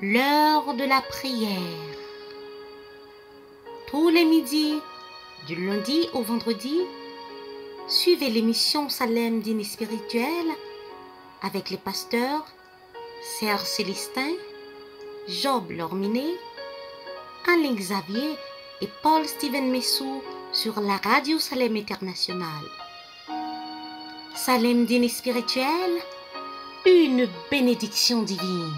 L'heure de la prière. Tous les midis, du lundi au vendredi, suivez l'émission Salem Dîner Spirituel avec les pasteurs Serge Célestin, Job Lorminé, Alain Xavier et Paul Steven Messou sur la radio Salem International. Salem Dîner Spirituel, une bénédiction divine.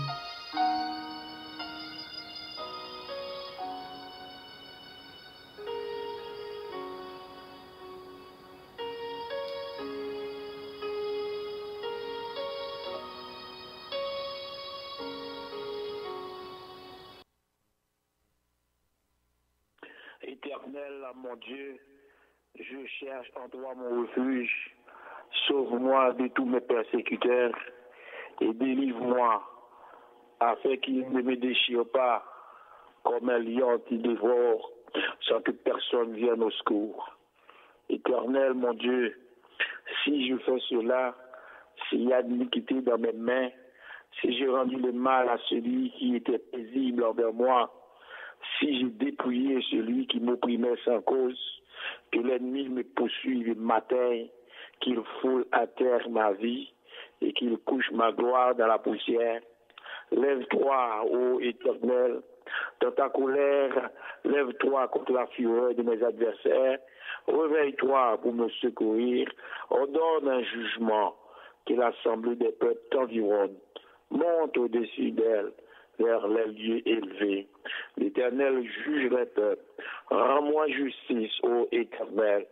Éternel, mon Dieu, je cherche en toi mon refuge. Sauve-moi de tous mes persécuteurs et délivre-moi afin qu'ils ne me déchirent pas comme un lion qui dévore sans que personne vienne au secours. Éternel, mon Dieu, si je fais cela, s'il y a de l'iniquité dans mes mains, si j'ai rendu le mal à celui qui était paisible envers moi, si j'ai dépouillé celui qui m'opprimait sans cause, que l'ennemi me poursuive et m'atteigne, qu'il foule à terre ma vie et qu'il couche ma gloire dans la poussière. Lève-toi, ô Éternel, dans ta colère, lève-toi contre la fureur de mes adversaires, réveille-toi pour me secourir, ordonne un jugement que l'assemblée des peuples t'environne, monte au-dessus d'elle, vers les lieux élevés. L'Éternel juge les peuples. Rends-moi justice, ô Éternel,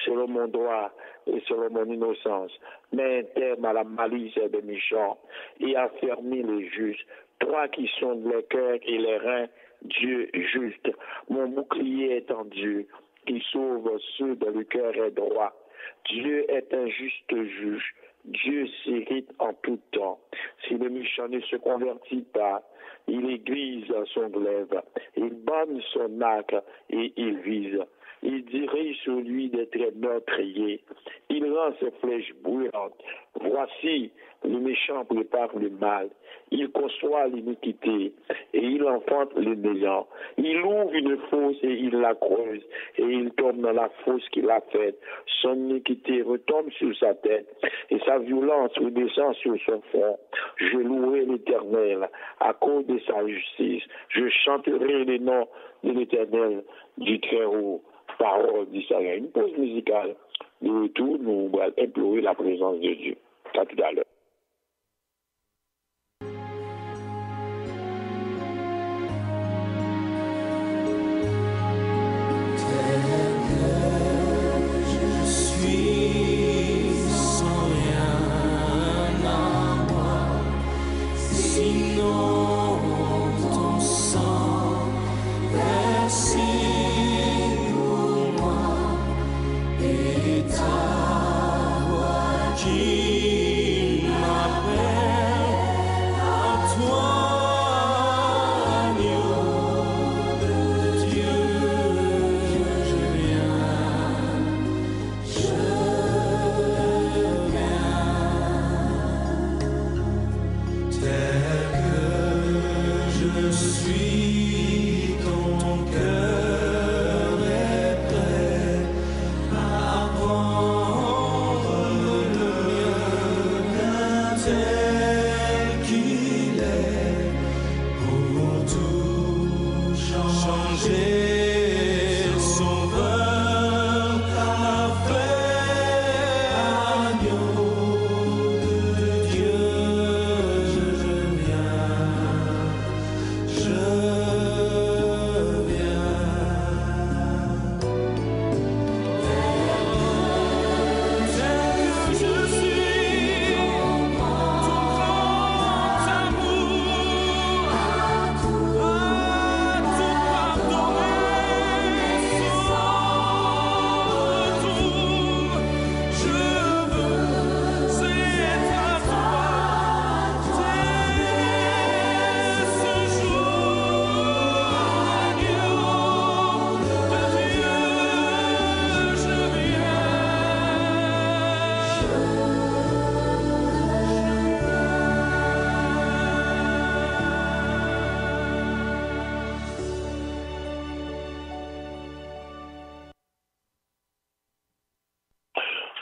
selon mon droit et selon mon innocence. Mets un terme à la malice des méchants et affermis les justes. Toi qui sondes les cœurs et les reins, Dieu juste. Mon bouclier est en Dieu, qui sauve ceux dont le cœur est droit. Dieu est un juste juge. Dieu s'irrite en tout temps. Si le méchant ne se convertit pas, il aiguise son glaive, il banne son arc et il vise. Il dirige sur lui des traits meurtriers. Il rend ses flèches brûlantes. Voici, le méchant prépare le mal. Il conçoit l'iniquité et il enfante le néant. Il ouvre une fosse et il la creuse et il tombe dans la fosse qu'il a faite. Son iniquité retombe sur sa tête et sa violence redescend sur son front. Je louerai l'Éternel à cause de sa justice. Je chanterai le nom de l'Éternel du Très-Haut. Parole d'Israël. Une pause musicale. De retour, nous allons implorer la présence de Dieu. À tout à l'heure. King.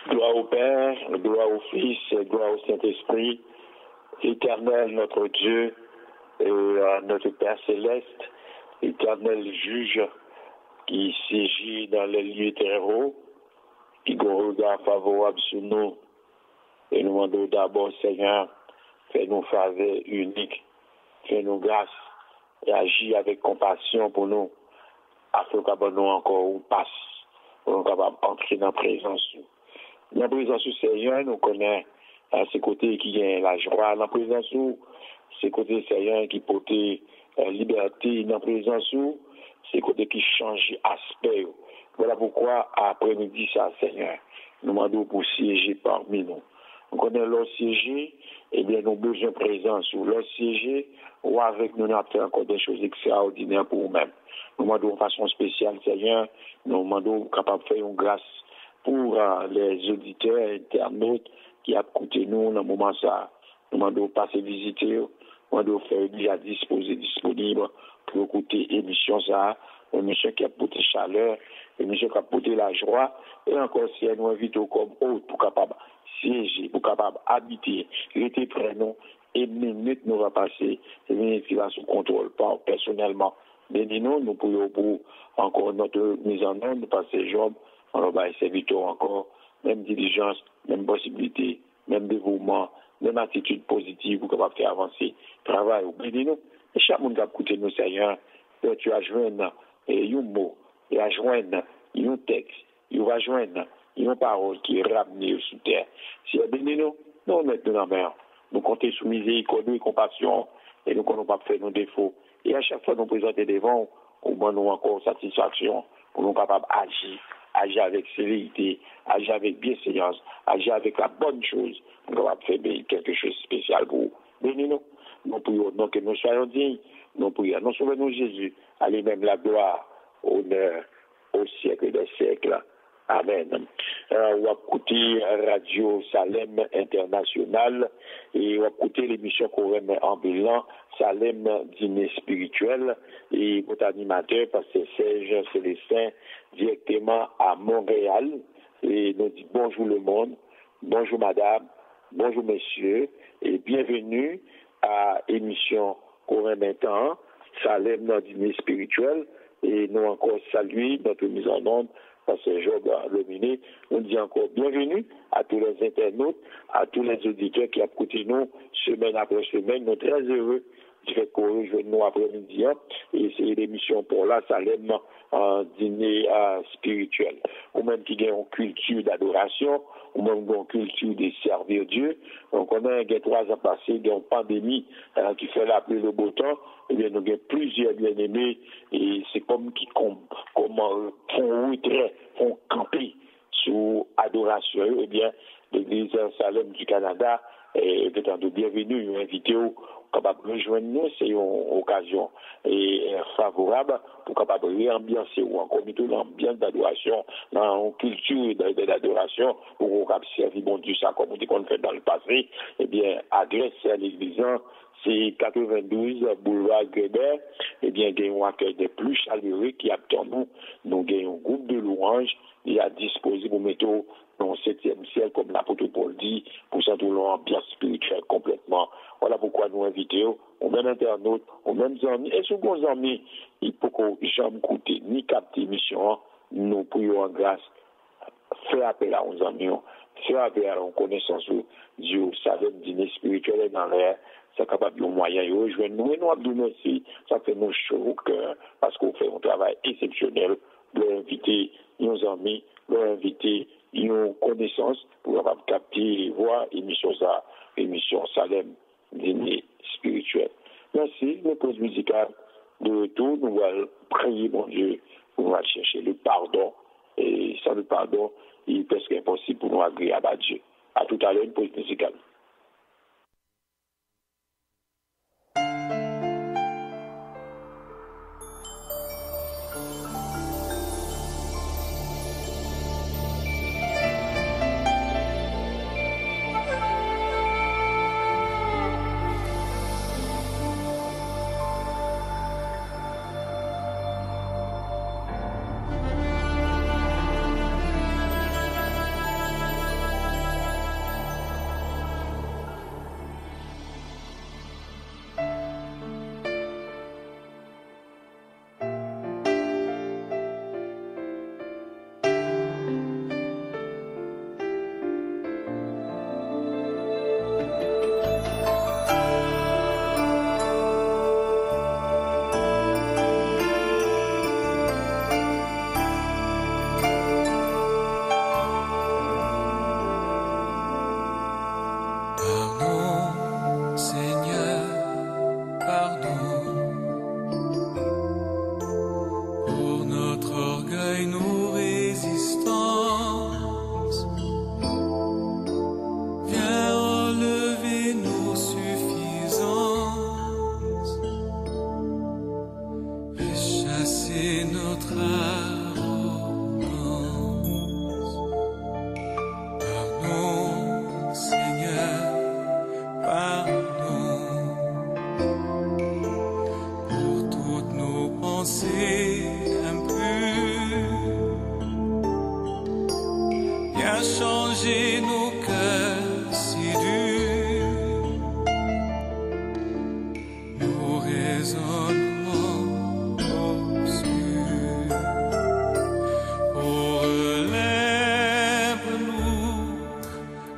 Gloire au Père, gloire au Fils, gloire au Saint-Esprit, éternel notre Dieu, et notre Père céleste, éternel juge qui siège dans les lieux terreaux, qui a un regard favorable sur nous. Et nous demandons d'abord, Seigneur, fais-nous faveur unique, fais-nous grâce et agis avec compassion pour nous, afin que nous encore une passe, pour nous capables d'entrer dans la présence. Dans la présence du Seigneur, nous connaissons ces côtés qui ont la joie. Dans la présence du ces côtés Seigneur qui portent liberté. Dans la présence du ces côtés qui changent aspect. Voilà pourquoi, après-midi, ça, Seigneur, nous demandons pour siéger parmi nous. On connaît leur siéger, eh bien, nous avons besoin de présence. Ou leur siéger, ou avec nous, nous avons fait encore des choses extraordinaires pour nous-mêmes. Nous demandons de façon spéciale, Seigneur, nous demandons capable de faire une grâce pour les auditeurs, internautes qui ont écouté nous dans le moment ça. Nous demandons de passer visiter, nous demandons de faire déjà disponible pour écouter l'émission ça, l'émission qui a porté chaleur, l'émission qui a porté la joie, et encore si elle nous invite comme autre pour capable siéger, pour capable habiter, rester près nous, et minutes nous va passer, et minutes qui va sous contrôle, pas personnellement. Mais nous pouvons pour encore notre mise en œuvre, passer job, on va essayer encore, même diligence, même possibilité, même dévouement, même attitude positive pour capable faire avancer le travail. Bénis-nous. Et chaque monde qui a écouté nous, Seigneur, tu as joindre un mot, il a joindre un texte, il va joindre une parole qui est ramenée sous terre. Si bénis-nous, nous mettons dans la main. Nous comptons sous miséricorde et compassion, et nous ne comptons pas faire nos défauts. Et à chaque fois, nous présentons devant, nous encore satisfaction pour nous capables d'agir avec sévérité, agir avec bienséance, agir avec la bonne chose, pour nous capables de faire quelque chose de spécial pour vous. Bénis-nous. Nous prions que nous soyons dignes. Nous prions, nous sauvons Jésus. Allez même la gloire, honneur au siècle des siècles. Amen. On va écouter Radio Salem International et on va écouter l'émission Coréen ambulant Salem Dîner Spirituel et votre animateur, Pasteur Serge Célestin, directement à Montréal. Et nous dit bonjour le monde, bonjour madame, bonjour messieurs et bienvenue à l'émission Coréen maintenant Salem Dîner Spirituel et nous encore saluer notre mise en onde. Parce que Job a dominé, on dit encore bienvenue à tous les internautes, à tous les auditeurs qui ont écouté nous semaine après semaine. Nous sommes très heureux du fait qu'on rejoigne nous après-midi. Et c'est l'émission pour la Salem en dîner spirituel. Ou même qui ont une culture d'adoration, ou même une culture de servir Dieu. Donc on a 3 ans passés, il y a une pandémie qui fait l'appeler le beau temps. Eh bien, nous avons plusieurs bien-aimés et c'est comme qui font retrait, font camper sous adoration. Eh bien, l'église Salem du Canada est de bienvenue, invité capable de rejoindre nous, c'est une occasion favorable pour capable de réambiancer ou encore mettre l'ambiance d'adoration dans une culture d'adoration pour qu'on servir bon Dieu ça comme on fait dans le passé. Eh bien, adresse à l'église, c'est 92 boulevard Grébert. Eh bien, il y a un accueil des plus chaleureux qui attend nous. Nous avons un groupe de louanges qui est disposé pour mettre dans le 7e ciel, comme l'apôtre Paul dit, pour sentir l'ambiance spirituelle complètement. Voilà pourquoi nous invitons aux mêmes internautes, aux mêmes amis, et sur vos amis, il faut qu'on jamais écouter ni capter l'émission, nous prions en grâce, faire appel à nos amis, faire appel à la connaissance de Dieu, ça donne dîner spirituel dans l'air, c'est capable de moyen de rejoindre nous, et nous avons merci, ça fait nous chaud au cœur, parce qu'on fait un travail exceptionnel, de inviter nos amis, de inviter nos connaissances pour avoir capté et voir émission Salem dîner spirituel. Merci, le pause musical de retour, nous allons prier mon Dieu pour nous chercher le pardon, et sans le pardon, il est presque impossible pour nous agréer à Dieu. À tout à l'heure, une pause musicale. changé nos cœurs si durs, nos raisonnements obscurs. Oh, relève-nous,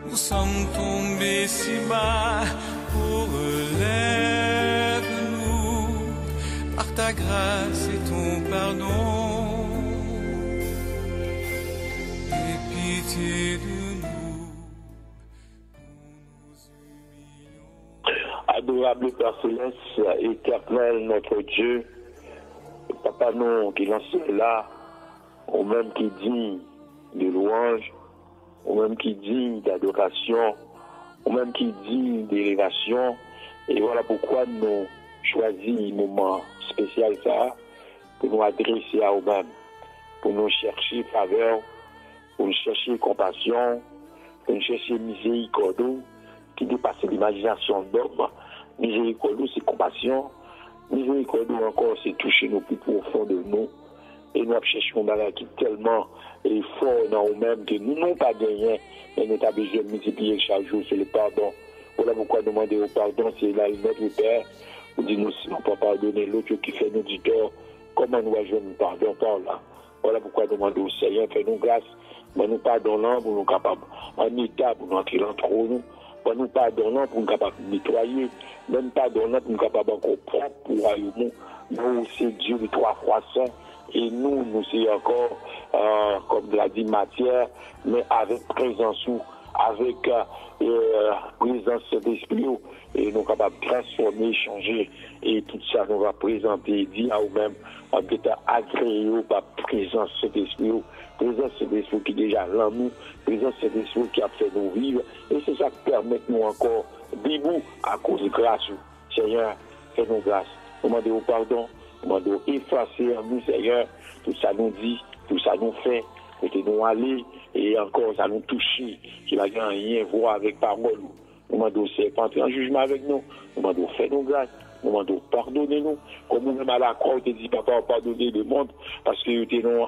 nous sommes tombés si bas. Oh, relève-nous, par ta grâce et ton pardon. Adorable Père Céleste, éternel notre Dieu, Papa nous qui lance là, au même qui dit de louange, au même qui dit d'adoration, au même qui dit d'élévation. Et voilà pourquoi nous choisissons un moment spécial ça, pour nous adresser à nous-mêmes, pour nous chercher faveur, pour nous chercher compassion, pour nous chercher miséricorde qui dépasse l'imagination d'homme. Miséricorde, c'est compassion. Miséricorde, encore, c'est toucher nos plus profonds de nous. Et nous cherchons un bagage qui est tellement fort dans nous-mêmes que nous n'avons pas gagné, mais nous avons besoin de multiplier chaque jour sur le pardon. Voilà pourquoi demander au pardon, c'est là notre Père. Vous dites nous si on peut pardonner l'autre qui fait nous du tort, comment nous avons le pardon par là. Voilà pourquoi demander au Seigneur, fais-nous grâce, mais nous pardonnons pour nous capables, en état pour nous entrer entre nous. Nous pardonnons pour nous capables de nettoyer, même pardonnons pour nous capables encore propre pour royaume. Nous, c'est Dieu de 3 fois saint, et nous c'est encore, comme l'a dit matière, mais avec présence, avec présence d'esprit, et nous sommes capables de transformer, changer, et tout ça nous va présenter, dire à nous-mêmes, en étant agréé par présence d'esprit. Présence d'esprit qui est déjà là nous, présence d'esprit qui a fait nous vivre, et c'est ça qui permet nous encore debout à cause de grâce. Seigneur, fais-nous grâce. Demandez-vous pardon, demandez-vous effacer en nous, Seigneur, tout ça nous dit, tout ça nous fait, nous aller, et encore ça nous touche, qui n'a rien à voir avec parole. Demandez-vous, c'est pas entrer en jugement avec nous, demandez-vous, fais-nous grâce. Demandons pardonnez-nous. Comme nous-mêmes à la croix, on te dit, papa, pardonnez le monde, parce que nous sommes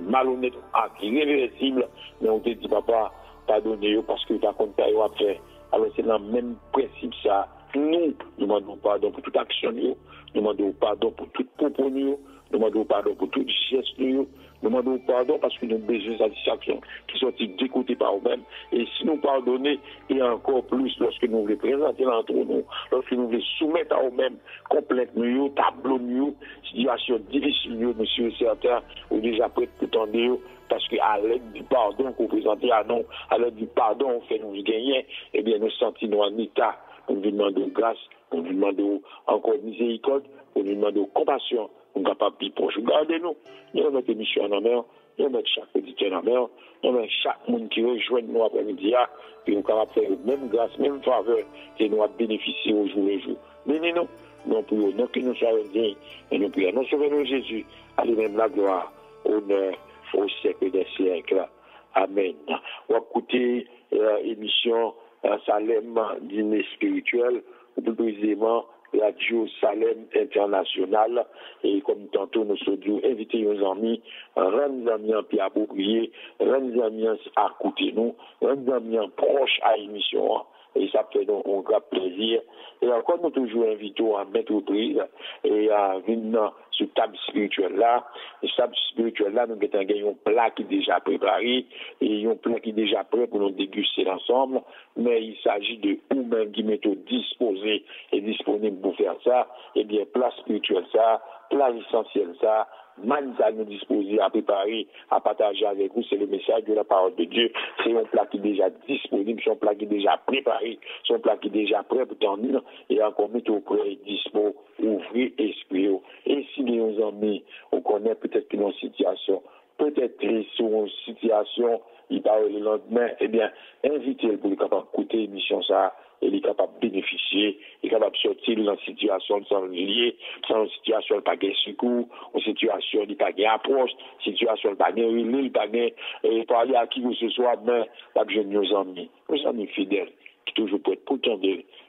malhonnêtes, irréversibles, mais on te dit, papa, pardonnez-nous, parce que par contre, tu as fait. Alors c'est dans le même principe, ça. Nous demandons pardon pour toute action, nous demandons pardon pour toute propos, nous demandons pardon pour tout geste, nous demandons pardon parce que nous avons besoin de satisfaction qui sont d'écouter par nous-mêmes. Et si nous pardonnons, et encore plus lorsque nous voulons présenter entre nous, lorsque nous voulons soumettre à nous-mêmes complètement, tableau, situation difficile, monsieur certain, ou déjà prêt pour tendre, parce qu'à l'aide du pardon qu'on présente à nous, à l'aide du pardon on fait nous gagner, eh bien nous sentons en état. On nous demande grâce, on nous demande encore miséricorde, on nous demande compassion, on est capable de proche. Gardez-nous, nous mettons émission en mer, nous mettons chaque auditeur en mer, nous mettons chaque monde qui rejoint nous après-midi, puis nous sommes capables de faire même grâce, même faveur, que nous avons bénéficié au jour le jour. Mais nous, nous prions, non que nous soyons dignes, et nous prions, nous sauvons Jésus, à lui-même la gloire, honneur, au siècle des siècles. Amen. On va écouter l'émission Salem dîner spirituel, ou plus précisément Radio Salem International. Et comme tantôt nous sommes invités nos amis, rendre amis en pied approprié, rendre amis à côté nous, rendre amis proche à l'émission. Et ça fait donc un grand plaisir. Et encore, nous toujours invitons à mettre au prise et à venir sur table spirituelle là. Et table spirituelle là, nous avons un plat qui est déjà préparé et un plat qui est déjà prêt pour nous déguster ensemble. Mais il s'agit de nous-mêmes qui mettons disposés et disponibles pour faire ça. Eh bien, plat spirituel ça, plat essentiel ça, à nous disposer à préparer, à partager avec vous, c'est le message de la parole de Dieu. C'est un plat qui est déjà disponible, c'est un plat qui est déjà préparé, c'est un plat qui est déjà prêt pour t'en et encore mettre au prêt, dispo, ouvrir esprit. Et si nous amis, on connaît peut-être une situation, peut-être sur une situation, il parle le lendemain, eh bien, invitez-le pour être capable d'écouter l'émission ça, et il est capable de bénéficier, il est capable de sortir dans une situation sans lier, dans une situation pas de secours, une situation de pas d'approche, une situation de pas de relais, pas de parler à qui que ce soit, mais pas de nos amis fidèles, qui toujours prêts pour tendre,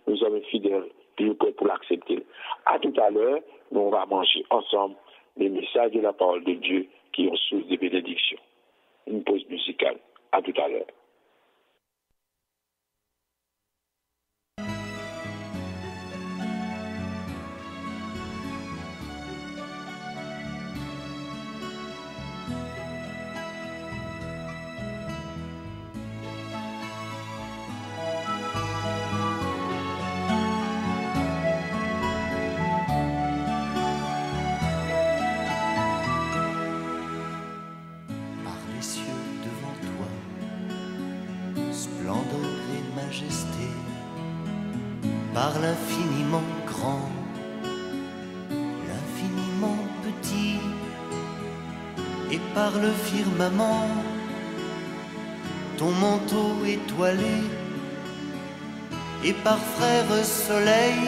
nos amis fidèles, qui sont prêts pour l'accepter. À tout à l'heure, nous on va manger ensemble les messages de la parole de Dieu qui ont source de bénédiction. Une pause musicale. À tout à l'heure. splendeur et majesté, par l'infiniment grand, l'infiniment petit, et par le firmament, ton manteau étoilé, et par frère soleil,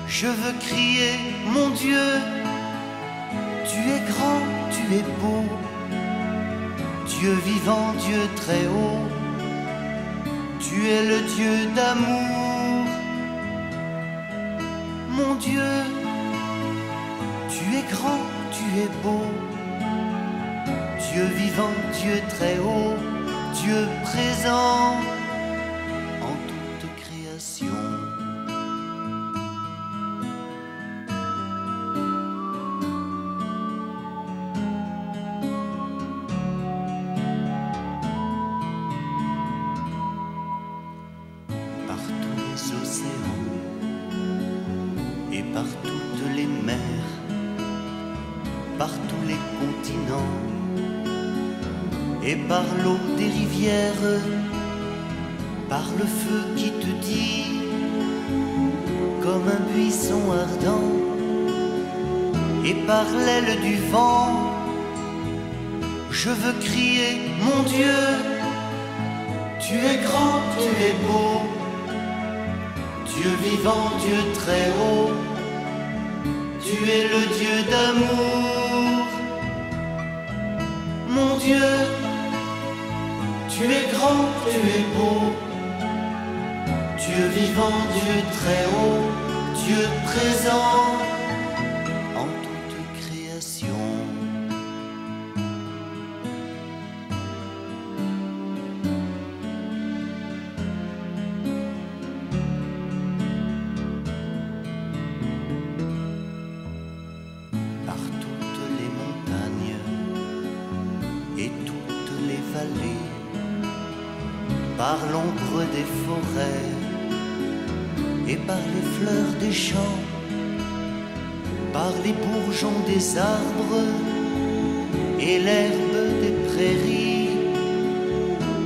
je veux crier, mon Dieu, tu es grand, tu es beau, Dieu vivant, Dieu très haut, tu es le Dieu d'amour. Mon Dieu, tu es grand, tu es beau, Dieu vivant, Dieu très haut, Dieu présent en toute création. Par tous les océans et par toutes les mers, par tous les continents et par l'eau des rivières, par le feu qui te dit comme un buisson ardent, et par l'aile du vent, je veux crier, mon Dieu, tu es grand, tu es beau, Dieu vivant, Dieu très haut, tu es le Dieu d'amour. Mon Dieu, tu es grand, tu es beau, Dieu vivant, Dieu très haut, Dieu présent en toute création. Par toutes les montagnes et toutes les vallées, par l'ombre des forêts et par les fleurs des champs, par les bourgeons des arbres et l'herbe des prairies,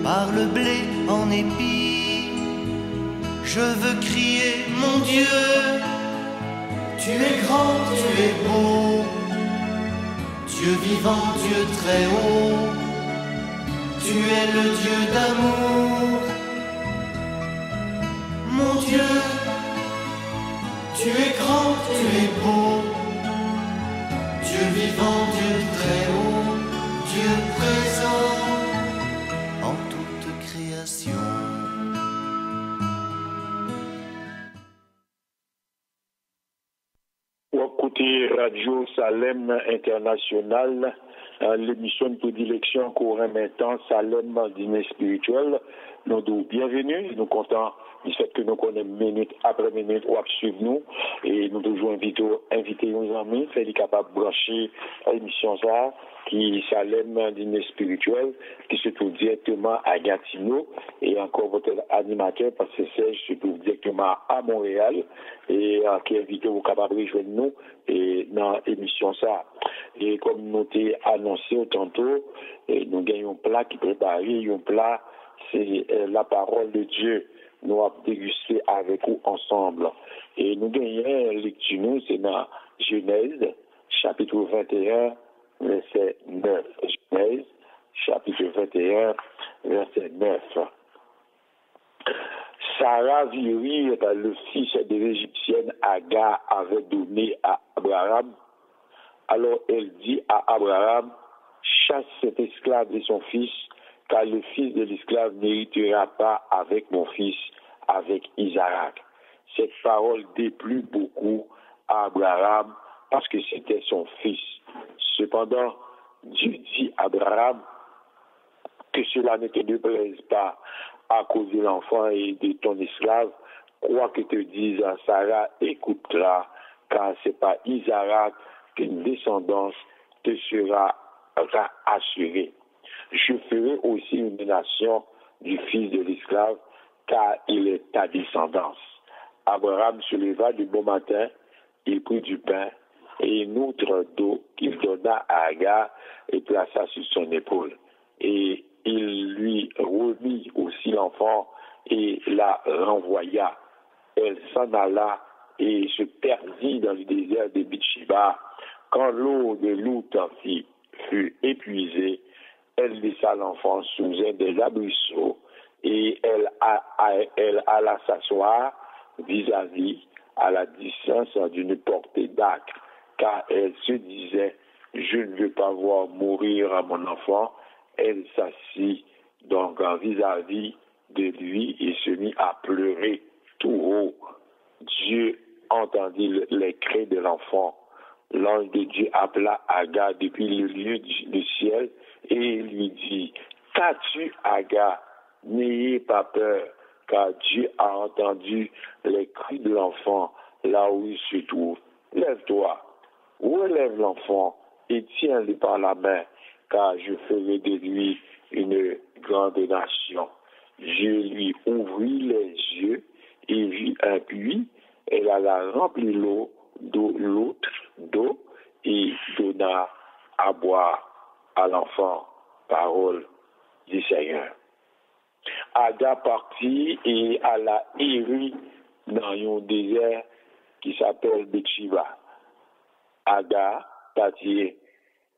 par le blé en épi, je veux crier, mon Dieu, tu es grand, tu es beau, Dieu vivant, Dieu très haut, tu es le Dieu d'amour. Mon Dieu, tu es grand, tu es beau, Dieu vivant, Dieu très haut, Dieu présent en toute création. Côté Radio Salem International, l'émission de prédilection courant maintenant, Salem dîner spirituel. Nous nous bienvenue, nous comptons du fait que nous connaissons minute après minute ou à suivre nous et nous toujours inviter nos amis, faire capable de brancher l'émission ça qui Salem dîner spirituel qui se trouve directement à Gatineau et encore votre animateur parce que Serge se trouve directement à Montréal et qui invite vous capable de rejoindre nous et dans l'émission ça et comme nous t'ai annoncé tantôt et nous gagnons un plat qui préparé un plat c'est la parole de Dieu nous avons dégusté avec vous ensemble et nous gagnons lecture nous c'est dans Genèse chapitre 21 verset 9. Genèse chapitre 21 verset 9. Sarah vit le fils de l'Égyptienne Agar avait donné à Abraham. Alors elle dit à Abraham, chasse cet esclave et son fils, car le fils de l'esclave n'héritera pas avec mon fils, avec Isaac. Cette parole déplut beaucoup à Abraham parce que c'était son fils. Cependant, Dieu dit à Abraham que cela ne te déplaise pas à cause de l'enfant et de ton esclave, quoi que te dise Sarah, écoutera, car c'est par Isaac qu'une descendance te sera assurée. Je ferai aussi une nation du fils de l'esclave, car il est ta descendance. Abraham se leva du bon matin, il prit du pain et une outre d'eau qu'il donna à Agar et plaça sur son épaule. Et il lui remit enfant et la renvoya. Elle s'en alla et se perdit dans le désert de Beersheba. Quand l'eau de l'Outafi fut épuisée, elle laissa l'enfant sous un des arbrisseaux et elle alla s'asseoir vis-à-vis à la distance d'une portée d'acre, car elle se disait, je ne veux pas voir mourir à mon enfant. Elle s'assit donc vis-à-vis de lui et se mit à pleurer tout haut. Dieu entendit les cris de l'enfant. L'ange de Dieu appela Agar depuis le lieu du ciel et lui dit, qu'as-tu, Agar? N'ayez pas peur, car Dieu a entendu les cris de l'enfant là où il se trouve. Lève-toi, relève l'enfant et tiens-le par la main, car je ferai de lui une grande nation. Je lui ouvris les yeux et vit un puits. Elle alla remplir l'autre d'eau et donna à boire à l'enfant. Parole du Seigneur. Agar partit et alla errer dans un désert qui s'appelle Beersheba. Agar partit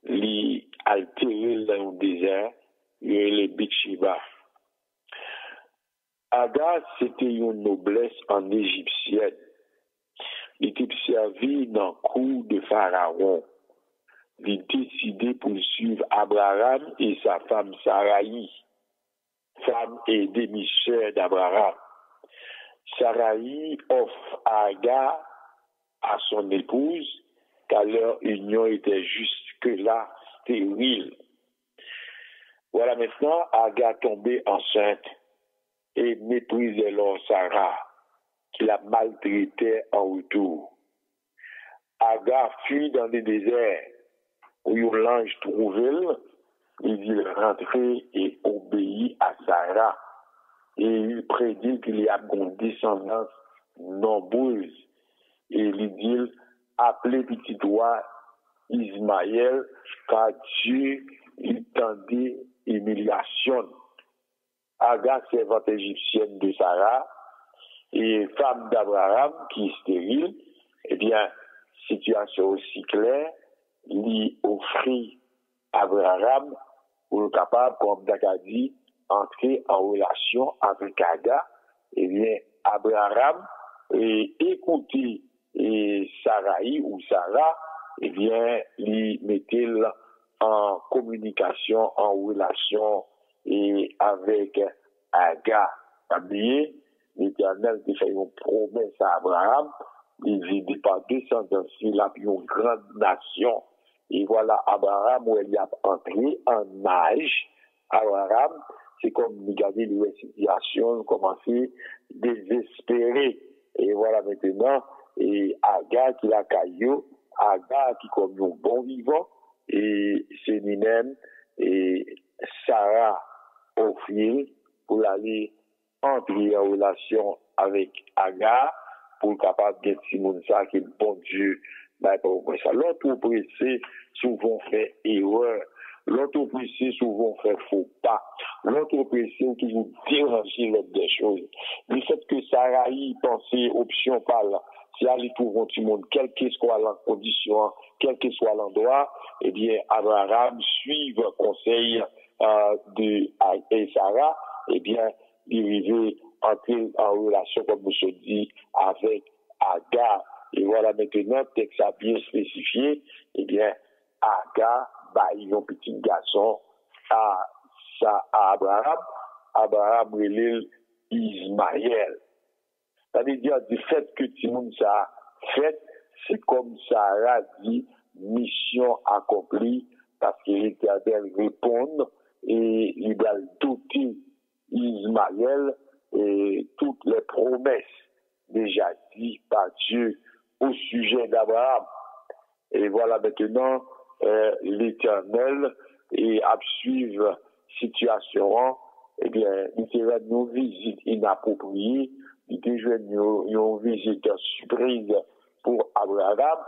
li altéré dans un désert, le Beersheba. Agar, c'était une noblesse en égyptienne. Il était servi dans le cour de Pharaon. Il décidait pour suivre Abraham et sa femme Sarai, femme et demi-sœur d'Abraham. Sarai offre Agar à son épouse, car leur union était jusque-là stérile. Voilà maintenant Agar tombée enceinte et méprisait alors Sarah, qui la maltraitait en retour. Agar fuit dans les déserts où l'ange trouvait, il dit rentrer et obéit à Sarah. Et il prédit qu'il y a une descendance nombreuse. Et il dit, appelez petit roi Ismaël, car Dieu il tendait humiliation. Agar, servante égyptienne de Sarah, et femme d'Abraham, qui est stérile, eh bien, situation aussi claire, lui offrit Abraham pour le capable, comme Dakadi, entrer en relation avec Agar. Eh bien, Abraham, écouter Sarai ou Sarah, eh bien, lui mettait en communication, en relation et avec Agar. Oubliez, l'Éternel qui fait une promesse à Abraham, il dit par descendance, il a une grande nation. Et voilà Abraham où il a entré en âge. Abraham, c'est comme regarder les situations, commencer désespéré. Et voilà maintenant, et Agar qui l'a caillou, Agar qui comme un bon vivant, et c'est lui-même, et Sarah offrir pour aller entrer en relation avec Agar, pour capable de Simon ça qui est le bon Dieu. L'autre pressé souvent fait erreur. L'autre pressé souvent fait faux pas. L'autre pressé qui vous déranger l'autre des choses. Le fait que Sarai pensait option par là, si elle trouve tout le monde, quelle que soit la condition, quel que soit l'endroit, eh bien, Abraham suive le conseil de Sarah, eh bien, il arrivait entrer en relation, comme je dit, avec Agar. Et voilà maintenant, texte a bien spécifié, eh bien, Agar, il y a un petit garçon à Abraham. Abraham relève Ismaël. Ça veut dire, du fait que tout le monde ça fait, c'est comme Sarah dit, mission accomplie, parce que l'Éternel répond et il va doter Ismaël et toutes les promesses déjà dites par Dieu au sujet d'Abraham. Et voilà maintenant l'Éternel et à suivre situation, eh bien, il fait une visite inappropriée, il fait une visite surprise pour Abraham.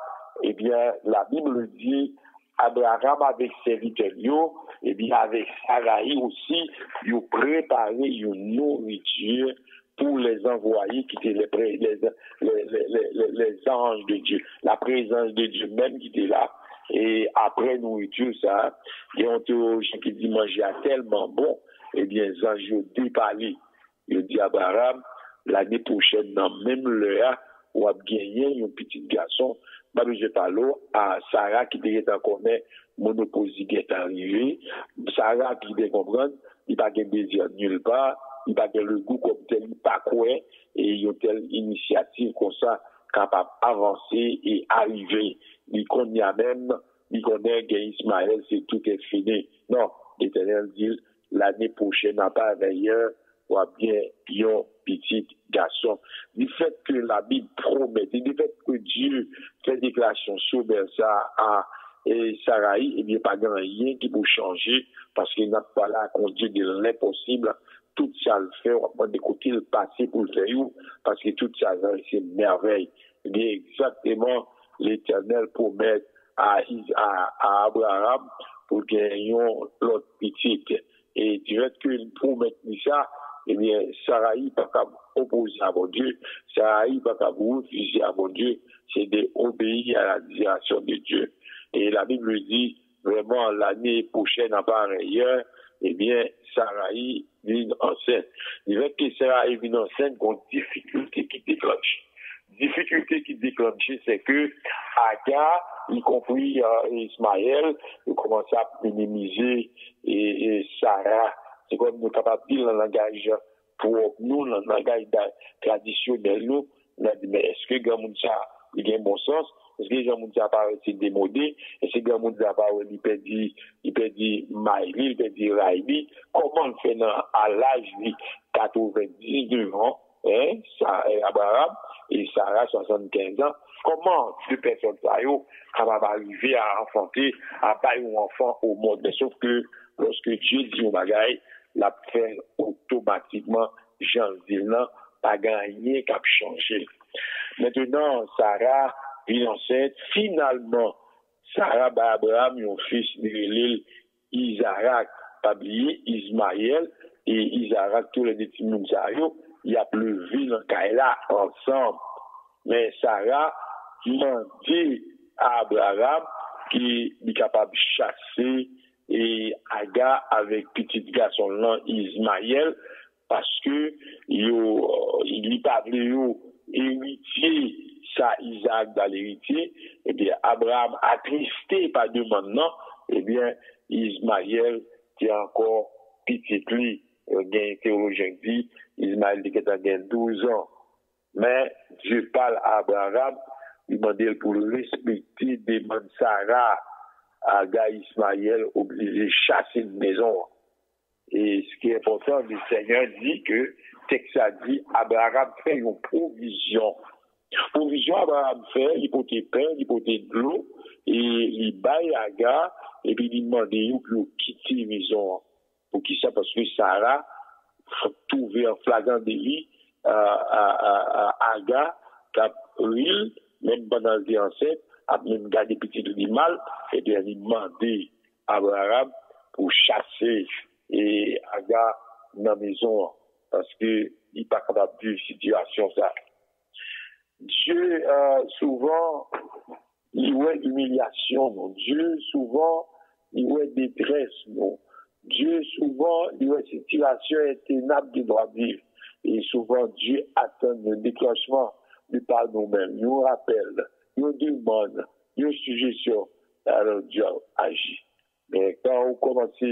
Eh bien, la Bible dit Abraham avec serviteur yo, et bien avec Sarai aussi, ils ont préparé une nourriture pour les envoyer qui étaient les anges de Dieu, la présence de Dieu même qui était là. Et après nourriture, ça, il y a un théologien qui dit manger tellement bon, et bien, les anges ont déparlé. Il dit à Abraham, l'année prochaine, dans même l'heure, on va gagner un petit garçon. Je parle à Sarah qui était encore monoposie qui est arrivé. Sarah qui devait comprendre, il n'a pas de désir nulle part, il n'a pas le goût comme tel, il n'a pas quoi, et il y a telle initiative comme ça, capable d'avancer et arriver. Il connaît même, il connaît qu'Ismaël, c'est tout est fini. Non, l'Éternel dit, l'année prochaine, à part d'ailleurs, ou bien un petit garçon. Du fait que la Bible promet, du fait que Dieu fait déclaration sur ça à Sarai, eh bien, pas grand rien qui peut changer, parce qu'il n'a pas là à conduire de l'impossible. Tout ça le fait, on va d'écouter le passé pour le faire, parce que tout ça, c'est merveille. Eh bien, exactement, l'Éternel promet à Abraham pour gagner l'autre petit. Et du fait qu'il promet ça, eh bien, Sarai pas qu'à opposer à mon Dieu, Sarai pas qu'à refuser à mon Dieu, c'est d'obéir à la direction de Dieu. Et la Bible dit, vraiment, l'année prochaine, à part ailleurs, eh bien, Sarai vient enceinte. Du fait que Sarai vient enceinte, il y a une difficulté qui déclenche. Difficulté qui déclenche, c'est que Agar, y compris Ismaël, il commence à minimiser et Sarah. C'est comme nous sommes capables de dire dans le langage pour nous, dans le langage traditionnel, nous, on a dit, mais est-ce que Gamounsa, il a un bon sens? Est-ce que Gamounsa paraît démodé? Est-ce que Gamounsa paraît, il peut dire Maïli, il peut dire Raïli? Comment on fait à l'âge de 99 ans, hein, Abraham et Sarah, 75 ans, comment deux personnes capables d'arriver à enfanter, à bailler un enfant au monde? Mais sauf que lorsque Dieu dit au bagaille, la fait automatiquement, Jean Zélan, pas gagné qu'à changer. Maintenant, Sarah est enceinte. Finalement, Sarah bat Abraham, son fils de l'île Isaac, pas oublié, Ismaël et Isaac, tous les deux petits mounsario, il y a plus vie dans Kaila ensemble. Mais Sarah dit à Abraham qu'il est capable de chasser et Agar avec petit garçon là Ismaël parce que il pas héritier ça Isaac dans l'héritier. Et bien Abraham attristé par demande non, et bien Ismaël qui est encore petit lui, un théologien dit Ismaël qui a 12 ans. Mais Dieu parle à Abraham, il demande pour le respecter demande Sarah. Agar Ismaël obligé de chasser une maison. Et ce qui est important, le Seigneur dit que, texte a dit, Abraham fait une provision. Provision, Abraham fait, il peut te pain, il peut te de l'eau, et il baille Agar, et puis il demande pour quitter la maison. Pour qui ça? Parce que Sarah, trouvé en flagrant délit, Agar, cap ril, même pendant le enceinte, a même gardé petit animal, et bien il demandé à Abraham pour chasser et Agar dans la maison, parce que il n'est pas capable de vivre une situation ça. Dieu, souvent, il y a humiliation, non? Dieu, souvent, il y a détresse, non? Dieu, souvent, il y a situation intenable de doit vivre. Et souvent, Dieu attend le déclenchement du par nous-mêmes. Il nous rappelle, il nous demande, il nous suggestion, alors Dieu agit. Mais quand on commence à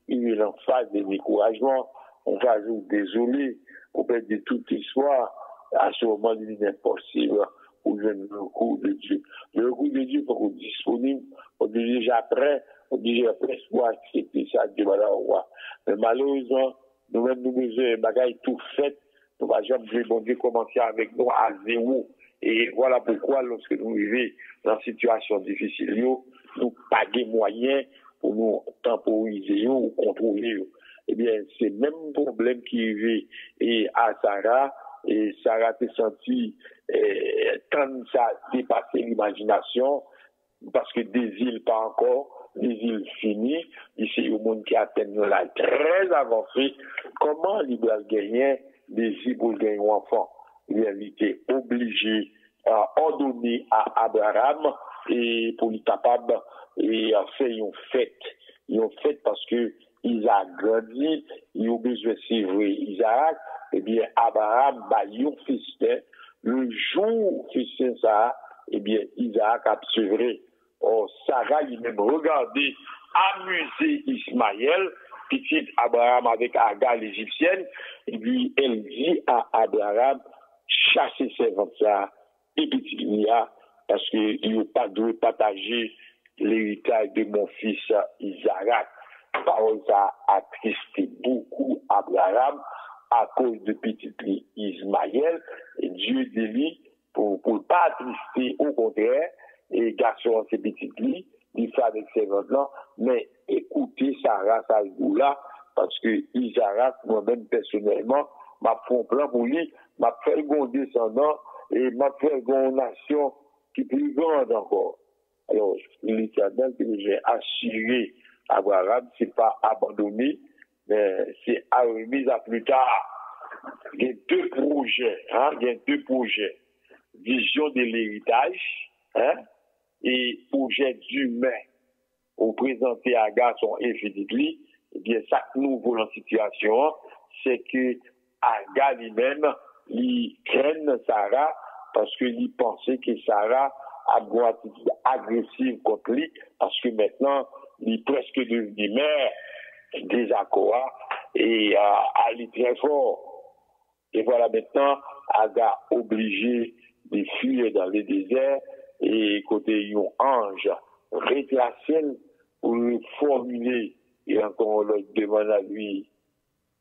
vivre en phase de découragement, on va dire désolé, on peut dire toute histoire, à ce moment, il est impossible pour jouer le recours de Dieu. Le recours de Dieu, pour qu'on soit disponible, on est déjà prêt, on est déjà prêt pour accepter ça, Dieu va l'avoir. Mais malheureusement, nous-mêmes, nous besoin de bagaille tout fait, nous va jamais dire, bon Dieu, commencer avec nous à zéro. Et voilà pourquoi, lorsque nous vivons dans une situation difficile, nous pas des moyens pour nous temporiser ou contrôler. Eh bien, c'est le même problème qui arrive et à Sarah. Et Sarah s'est sentie, quand ça a dépassé l'imagination, parce que des îles pas encore, des îles finies, ici au monde qui atteignent là très avancé, comment il doit gagner des îles pour gagner un enfant? Il était obligé à ordonner à Abraham et pour lui capable et faire une fête. Une fête parce que Isaac grandi, il a besoin de suivre Isaac, et bien Abraham bah un fils le jour fils ça, et bien Isaac a suivi. Oh, Sarah lui-même regardait amuser Ismaël, petit Abraham avec Agar l'égyptienne, et puis elle dit à Abraham chasser ses ça et petit Lia parce qu'il n'a pas dû partager l'héritage de mon fils Isaac. Parole ça a attristé beaucoup Abraham à cause de petit Ismaël et Dieu dit lui pour pas attrister au contraire et garçon c'est petit lui il fait avec ses là mais écoutez Sarah ça là parce que Isaac moi-même personnellement m'a fait un plan pour lui m'a fait un descendant et m'a fait une nation qui est plus grande encore. Alors, l'Éternel que j'ai assuré Abraham, c'est pas abandonné, mais c'est à remise à plus tard. Il y a deux projets, il y a deux projets. Vision de l'héritage, et projet d'humain. Au présenter à garçon infinité, eh bien, ça nous voulons la situation, c'est que Agar lui-même, il craint Sarah parce qu'il pensait que Sarah a une attitude agressive contre lui parce que maintenant, il est presque devenu mère des Akoa et elle est très fort. Et voilà maintenant, Agar obligé de fuir dans le désert et côté un ange retracé pour le formuler et encore on le demande à lui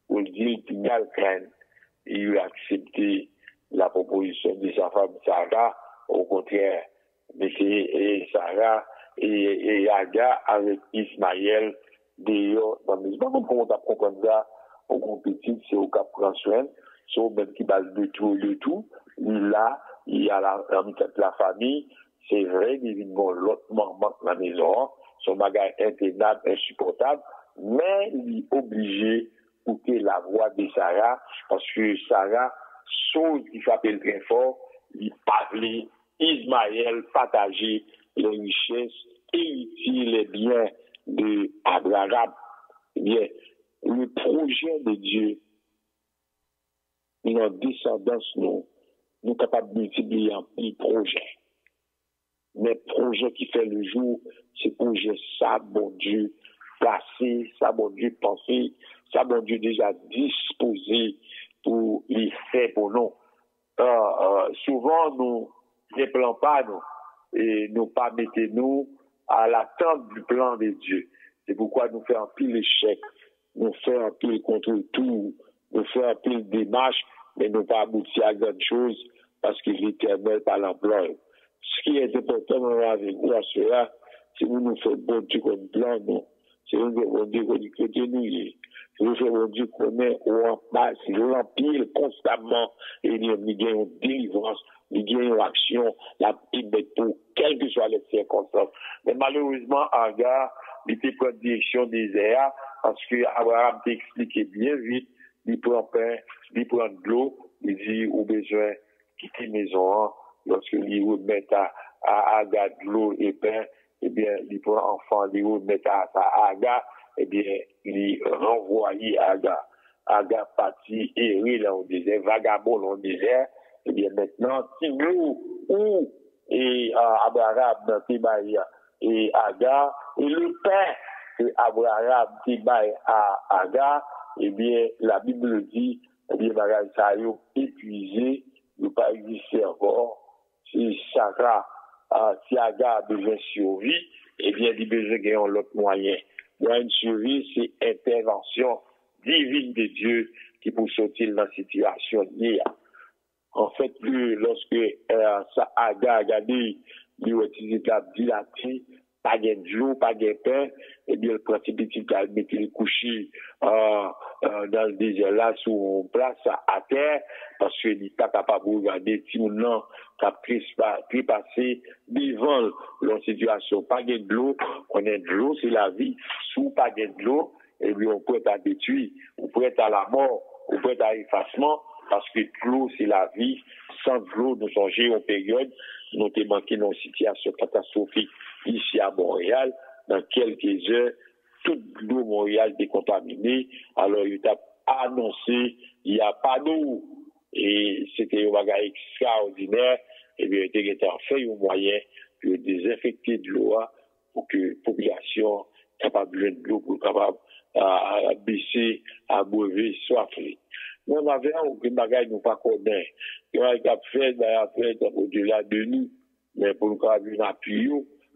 pour le dire qu'il n'a crainte. Il a accepté la proposition de sa femme Sarah, au contraire, mais c'est Sarah et Agar avec Ismaël d'ailleurs dans les pas comment on comprendre ça au compétit c'est au cap prend soin c'est même qui base de tout là il y a la famille c'est vrai il y a l'autre maman dans la maison son bagage intenable insupportable mais il est obligé d'écouter la voix de Sarah parce que Sarah chose qui s'appelle très fort il parlait Ismaël partager les richesses hériter les biens de Abraham. Eh bien, le projet de Dieu, notre descendance, nous capables de multiplier un petit projet. Mais projet qui fait le jour, c'est projet ça, bon Dieu, placé, ça, bon Dieu, pensé, ça, bon Dieu, déjà disposé pour les faire pour nous. Souvent, nous ne plans pas, nous, et nous pas mettez nous à l'attente du plan de Dieu. C'est pourquoi nous faisons un pile échec, nous faisons un pile contre-tour, nous faisons un pile démarche, mais nous pas aboutir à grand chose parce que l'Éternel par l'emploi. Ce qui est important avec nous à cela, c'est que nous faisons bon Dieu comme plan, nous. C'est nous bon Dieu qu'on dit que nous. C'est nous bon Dieu qu'on est en base, c'est l'empire constamment, et il y a une délivrance, il y a une action, la petite bête pour quelles que soient les circonstances. Mais malheureusement, Agar, il était pris direction désert, parce que Abraham t'a expliqué bien vite, il prend pain, il prend de l'eau, il dit, au besoin, quitter maison, lorsqu'il remet à Agar de l'eau et pain, eh bien, il prend enfant, il remet à Agar, eh bien, il renvoie Agar. Agar parti errer dans le désert, vagabond dans le désert, eh bien, maintenant, si nous, ou, et Abraham, et Agar, et le père que Abraham qui baille à Agar, eh bien, la Bible dit, eh bien, bagage ça yo épuisé, ne pas exister encore. Si Sarah, si Agar a besoin de survie, eh bien, il a besoin de gagner l'autre moyen. Moyen de survie, c'est intervention divine de Dieu qui peut sortir dans la situation liée. En fait, lorsque Agar a gagné, il a utilisé la dilatée, pas de l'eau, pas de pain, et bien, le petit petit a mis les couchers, dans le désert là, sous place à terre, parce que il pas capable de regarder si ou non, qui passer devant leur situation. Pas de l'eau, on est de l'eau, c'est la vie. Sous pas de l'eau, et bien on peut être à détruire, on peut être à la mort, on peut être à effacement, parce que l'eau, c'est la vie. Sans l'eau, nous sommes en période, nous avons manqué dans une situation catastrophique ici à Montréal. Dans quelques heures, toute l'eau Montréal décontaminée. Alors, il a annoncé, il n'y a pas d'eau. Et c'était un bagage extraordinaire. Et bien, il était fait un moyen de désinfecter de l'eau pour que la population capable de l'eau, pour capable à baisser, à brever, soit fait. Nous, on avait aucun bagage, nous pas connaît. Il y a fait au-delà de nous. Mais pour nous avoir un appui,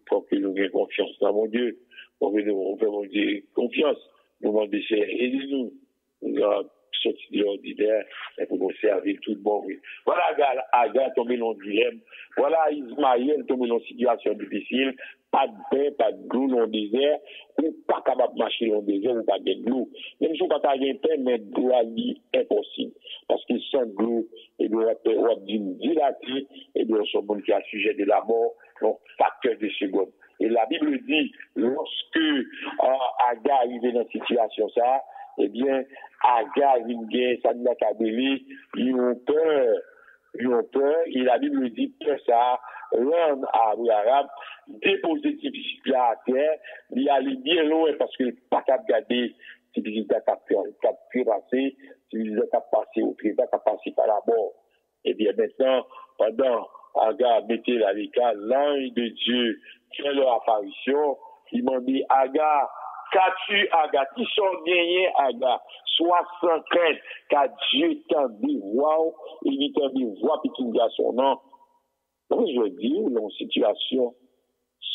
pour que nous ayons confiance dans mon Dieu, pour que nous ayons mon Dieu confiance, nous demandons aidez-nous. Nous avons sorti de l'ordinaire et pour nous servir tout le bon. Voilà Agar tombé dans le dilemme. Voilà Ismaël tombé dans une situation difficile. Pas de pain, pas de l'eau dans le désert, ou pas capable de marcher dans le désert, ou pas de l'eau. Même si on n'a pas de pain, mais de l'eau est impossible. Parce que sans de l'eau, et de l'eau dilatée, et de l'eau monde qui a sujet de la mort, donc facteur de seconde. Et la Bible dit, lorsque Agar arrive dans cette situation, ça, eh bien, Agar, ça n'a qu'à belé, ils ont peur, et la Bible dit que ça, l'homme arabe, déposer ces difficultés à terre, il aller bien loin parce que pas capable de garder ces difficultés à passer, ces à passer au trésor, à passer par la mort. Et bien maintenant, pendant Agar mettait la l'écart, l'ange de Dieu fait leur apparition, il m'a dit, Agar, qu'as-tu, Agar, qui sont gagnés, Agar, 60 craintes, car Dieu t'a dit, waouh, il t'a dit, vois, petit garçon, non. Donc, je veux dire, dans une situation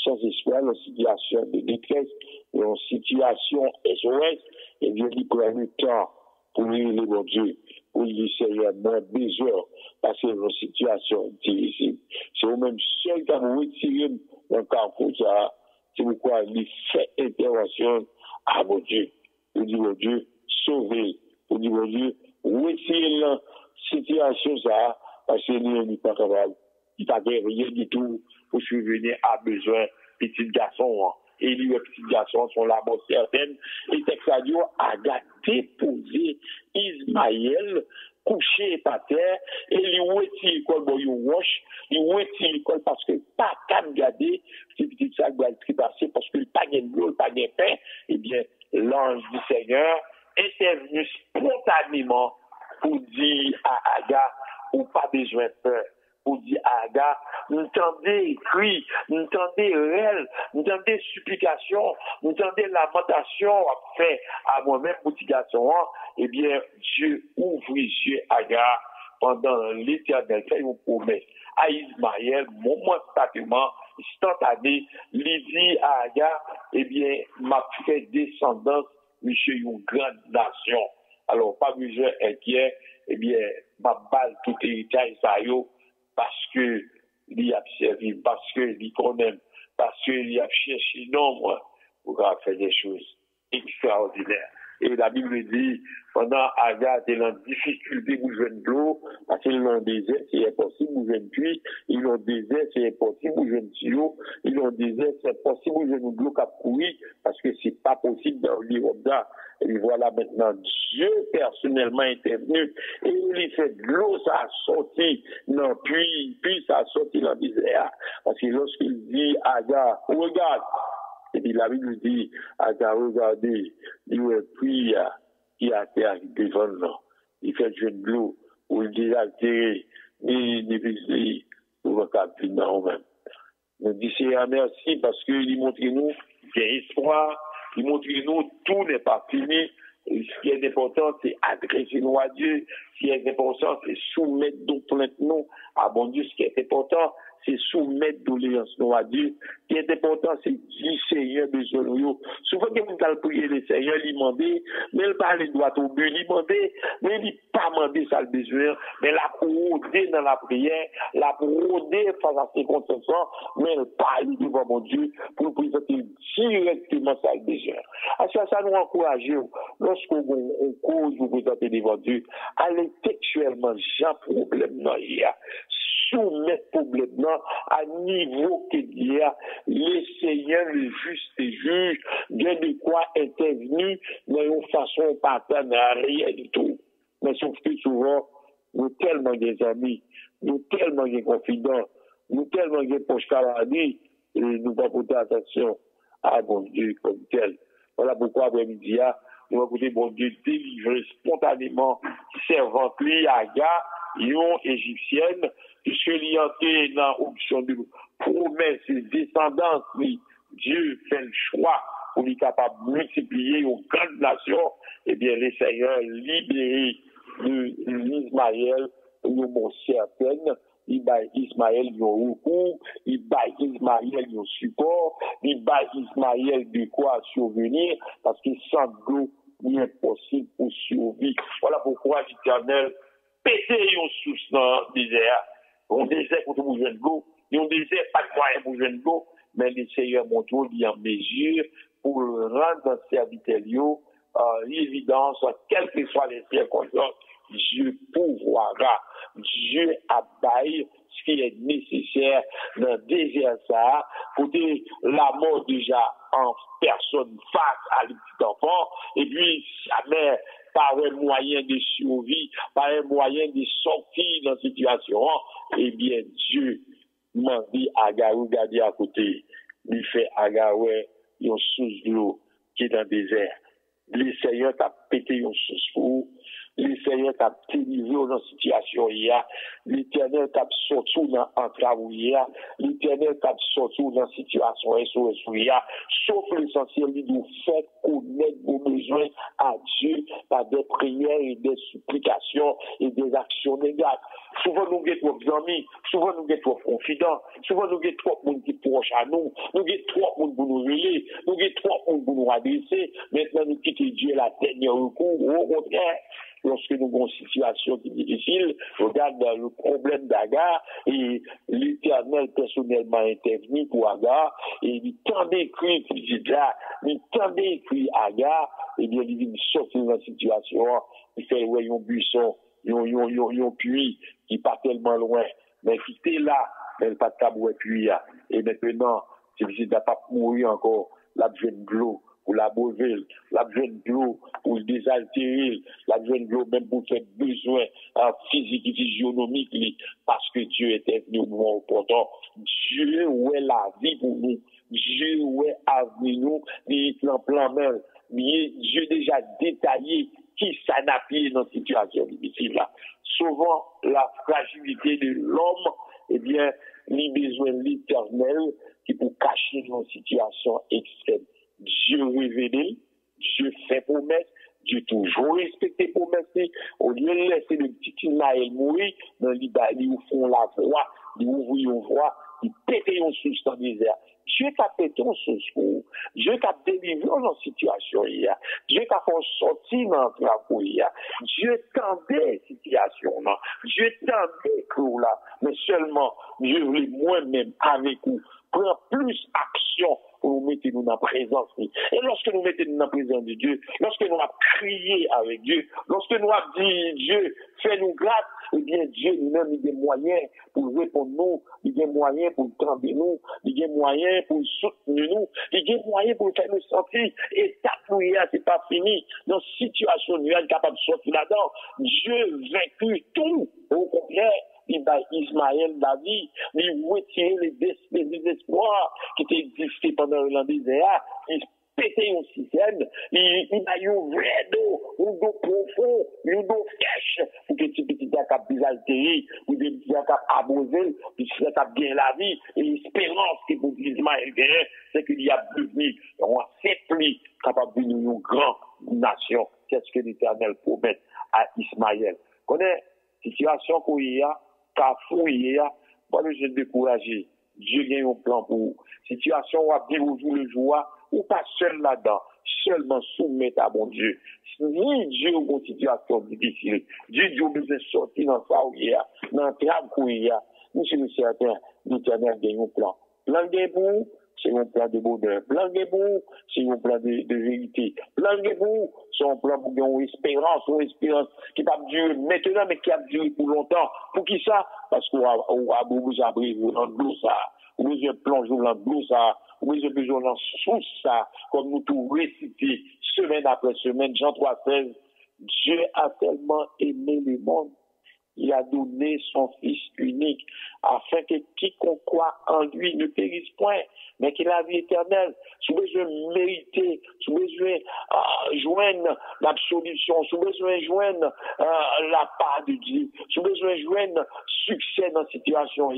sans espoir, dans une situation de détresse, dans une situation SOS, et bien, il prend le temps pour lire le bon Dieu, pour lui Seigneur, moi, besoin, parce que dans une situation difficile. C'est au-même seul qui a retiré dans le carrefour, ça, c'est pourquoi il fait intervention à mon Dieu. Pour dire, mon Dieu, sauver. Pour dire, mon Dieu, retirer la situation, ça, parce qu'il n'est pas capable. Il n'a rien du tout pour subvenir à besoin petit garçon. Et lui, les petits garçons sont là, bon, certaines. Et Texadio a déposé Ismaël couché par terre et il retire l'école, bon, il wash, il retire l'école parce que pas qu'à garder ces petits sacs doivent tripasser parce que pas de l'eau, pas de pain. Eh bien, l'ange du Seigneur était venu spontanément pour dire à Agar, ou pas besoin de peur. Pour dire à Agar, nous tendez cris, nous tendez réel, nous tendez supplication, nous tendez lamentation fait à moi-même, petit garçon. Eh bien, Dieu ouvre les yeux à Agar pendant l'éternel, fait une promesse à Ismaël, momentanément, instantané, il dit à Agar, eh bien, m'a fait descendance, monsieur, une grande nation. Alors, pas besoin inquiet, eh bien, ma balle tout héritage, ça y est, parce que il a servi, parce que il connaît, parce qu'il a cherché nombre pour faire des choses extraordinaires. Et la Bible dit, pendant Agar était dans difficulté pour jouer de l'eau, parce qu'ils l'ont désert, c'est impossible pour jouer de puits, ils l'ont désert, c'est impossible pour jouer de tuyau, ils l'ont désert, c'est impossible pour jouer de l'eau qui a couru, parce que c'est pas possible dans l'Iroda. Et voilà maintenant, Dieu personnellement intervenu, et il fait de l'eau, ça a sorti, non, puis ça a sorti dans le désert. Parce que lorsqu'il dit, Agar, regarde, et puis la Bible dit, Agar, regardez, il y a puis qui a été devant nous. Il fait jouer de l'eau, ou il dit altéré, ni visé, ou le cap même. Nous disons merci parce qu'il montre nous qu'il y a espoir, il montre nous tout n'est pas fini. Ce qui est important, c'est adresser nous à Dieu. Ce qui est important, c'est soumettre nos plaintes nous à bon Dieu. Ce qui est important, c'est soumettre doléance nous à Dieu. Ce qui est important, c'est dire Seigneur besoin de nous. Souvent, quand vous allez prier le Seigneur, il demande, mais il parle de droit au but, il demande, mais il pas demandé ça le besoin, mais la rôder dans la prière, la rôder face à ses conséquences, mais il parle devant mon Dieu pour présenter directement ça le besoin. À ça nous encourage, lorsqu'on cause, vous présentez devant Dieu, allez textuellement, j'ai un problème dans hier. Soumettre problème à niveau qu'il y a, les seigneurs, le juste et juge, bien de quoi intervenir dans une façon partenaire, rien du tout. Mais sauf que souvent, nous tellement des amis, nous tellement des confidents, nous tellement des proches camarades, et nous pas porter attention à bon Dieu comme tel. Voilà pourquoi après-midi, nous allons écouter bon Dieu délivrer spontanément servante Aga, yon égyptienne, puisque l'y dans l'option de promesse et descendance, Dieu fait le choix pour lui capable de multiplier une grande nation, eh bien, les seigneurs libérés de Ismaël, ils ont certaine, il baille Ismaël un recours, il baille Ismaël un support, il baille Ismaël de quoi survenir, parce que sans l'eau, il est impossible pour survivre. Voilà pourquoi l'Éternel pété une source dans le désert. On désert pour tout jeune l'eau, on désert pas de moyen pour jeune l'eau, mais les seigneurs montrent il en mesure pour rendre dans serviteur l'évidence, quelles que soient les circonstances, Dieu pourvoira, Dieu abaille ce qui est nécessaire dans le désert ça, pour la mort déjà en personne face à le petit enfant, et puis sa mère par un moyen de survie, par un moyen de sortir dans la situation, eh bien Dieu m'a dit à Agar, garder à côté, lui fait Agar, ouais, une source d'eau qui est dans le désert. Les seigneurs t'a pété une source pour les seigneurs t'a délivré dans la situation hier, l'Éternel t'a sorti dans l'entrave hier, l'Éternel t'a sorti dans la situation hier, sauf l'essentiel, il nous fait connaître vos besoins à Dieu par des prières et des supplications et des actions négatives. Souvent nous sommes trop amis, souvent nous sommes trop confidents, souvent nous sommes trop monde qui proche à nous, nous sommes trop monde pour nous relayer, nous sommes trop monde pour nous adresser. Maintenant nous quittons Dieu la dernière recours, au contraire. Lorsque nous avons une situation qui est difficile, regarde le problème d'Agar et l'Éternel personnellement intervenu pour Agar et il tendait écrit il tendait écrit Agar et bien il sortir de la situation, il fait ouais un buisson, un puits qui pas tellement loin, mais qui était là, mais pas de tabouet puits et maintenant c'est difficile de pas mourir encore, la jeune de l'eau pour la bovelle, la jeune de l'eau pour le désaltérer, la jeune de l'eau même pour faire besoin physique et physionomique, parce que Dieu était venu au moment opportun. Dieu est la vie pour nous. Dieu est avec nous, il est en plan même. Dieu déjà détaillé qui ça n'a pied dans cette situation difficile là. Souvent, la fragilité de l'homme, eh bien, il a besoin de l'Éternel qui peut cacher nos situations extrêmes. Dieu révélé, Dieu fait promesse, Dieu toujours respecté promesse. Au lieu de laisser le petit Ismaël mourir, ils font la voie, ils ouvrent une voie, ils pètent une source dans le désert. Dieu t'a pété une source pour Dieu t'a délivré dans la situation hier. Dieu t'a fait sortir dans le travail hier. Dieu tendait la situation là. Dieu tendait que là. Mais seulement, Dieu voulait moi-même avec vous prendre plus action pour nous mettre dans la présence. Et lorsque nous mettons dans la présence de Dieu, lorsque nous avons crié avec Dieu, lorsque nous avons dit Dieu, fais-nous grâce, eh bien Dieu nous-mêmes, il y a des moyens pour répondre nous, il y a des moyens pour tendre nous, il y a des moyens pour soutenir nous, il y a des moyens pour faire nous sentir, et ta prière, c'est pas fini. Dans cette situation, nous sommes capables de sortir là-dedans. Dieu vaincu tout, au contraire. Il va Ismaël David, il retirer les désespoirs qui existaient pendant le désert, il pétait un système, il a eu un vrai dos, un dos profond, un dos fraîche, pour que tu petit gars qui a altéré, pour que tu gars qui a abosé, puis tu as bien la vie, et l'espérance que pour Ismaël gagne, c'est qu'il y a devenu un simpli capable de devenir une grande nation. Qu'est-ce que l'Éternel promet à Ismaël? Connais situation qu'il y a, qu'a fouillé, pas besoin de décourager. Dieu gagne un plan pour vous. Situation où bien au jour le jour, ou pas seul là-dedans, seulement soumettre à mon Dieu. Si Dieu a une situation difficile, Dieu a besoin de sortir dans ça où il y a, dans le travail où il y a, nous sommes certains, l'Éternel gagne un plan. Plan de vous, c'est un plan de bonheur. Plan de vous, c'est un plan de vérité. Plan de vous, c'est un plan pour gagner une espérance qui va durer maintenant, mais qui va durer pour longtemps. Pour qui ça? Parce qu'on a besoin de dans l'eau ça. On a besoin de plonger dans l'eau ça. On a besoin de source ça. Comme nous tout réciter semaine après semaine, Jean 3,16. Dieu a tellement aimé le monde. Il a donné son Fils unique, afin que quiconque croit en lui ne périsse point, mais qu'il ait la vie éternelle. Si vous besoin mériter, si vous besoin joindre l'absolution, si vous besoin joindre la part de Dieu, si vous besoin joindre succès dans la situation,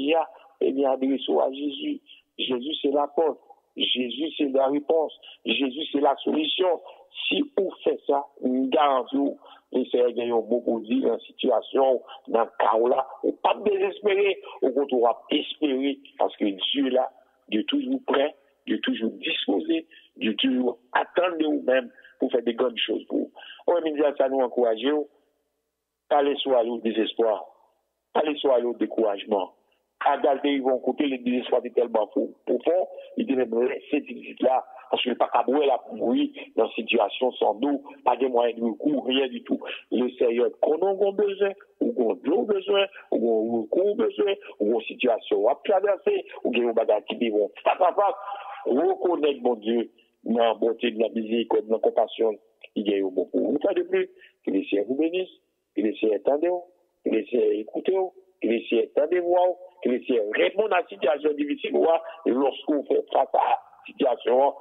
eh bien, adressez-vous à Jésus. Jésus, c'est la porte. Jésus, c'est la réponse. Jésus, c'est la solution. Si vous faites ça, une garantie, les Seigneur gagne beaucoup de dans la situation, dans le cas là, on pas désespérer, au contraire, on va espérer, parce que Dieu là, Dieu est toujours prêt, Dieu est toujours disposé, Dieu est toujours attendre de vous-même pour faire des grandes choses pour vous. On va dire ça nous encourager, allez sur le désespoir, allez sur le découragement. À Galté, ils vont côté le désespoir est tellement profond, ils devaient laisser cette là, parce que pas qu'à là pour mourir dans une situation sans nous, pas de moyens de recours, rien du tout. Le Seigneur, qu'on a besoin, ou qu'on a besoin, ou qu'on a recours besoin, ou qu'on a situation à traverser, ou qu'on a bagage qui vont face à face, reconnaître mon Dieu, dans la bonté de la miséricorde, dans la compassion, il y a eu beaucoup. Une fois de plus, que les Seigneur vous bénisse, que les Seigneur attendez, que les Seigneur écoutez, que les Seigneur attendez-vous, que les Seigneur répondent à la situation difficile, et lorsqu'on fait face à la situation,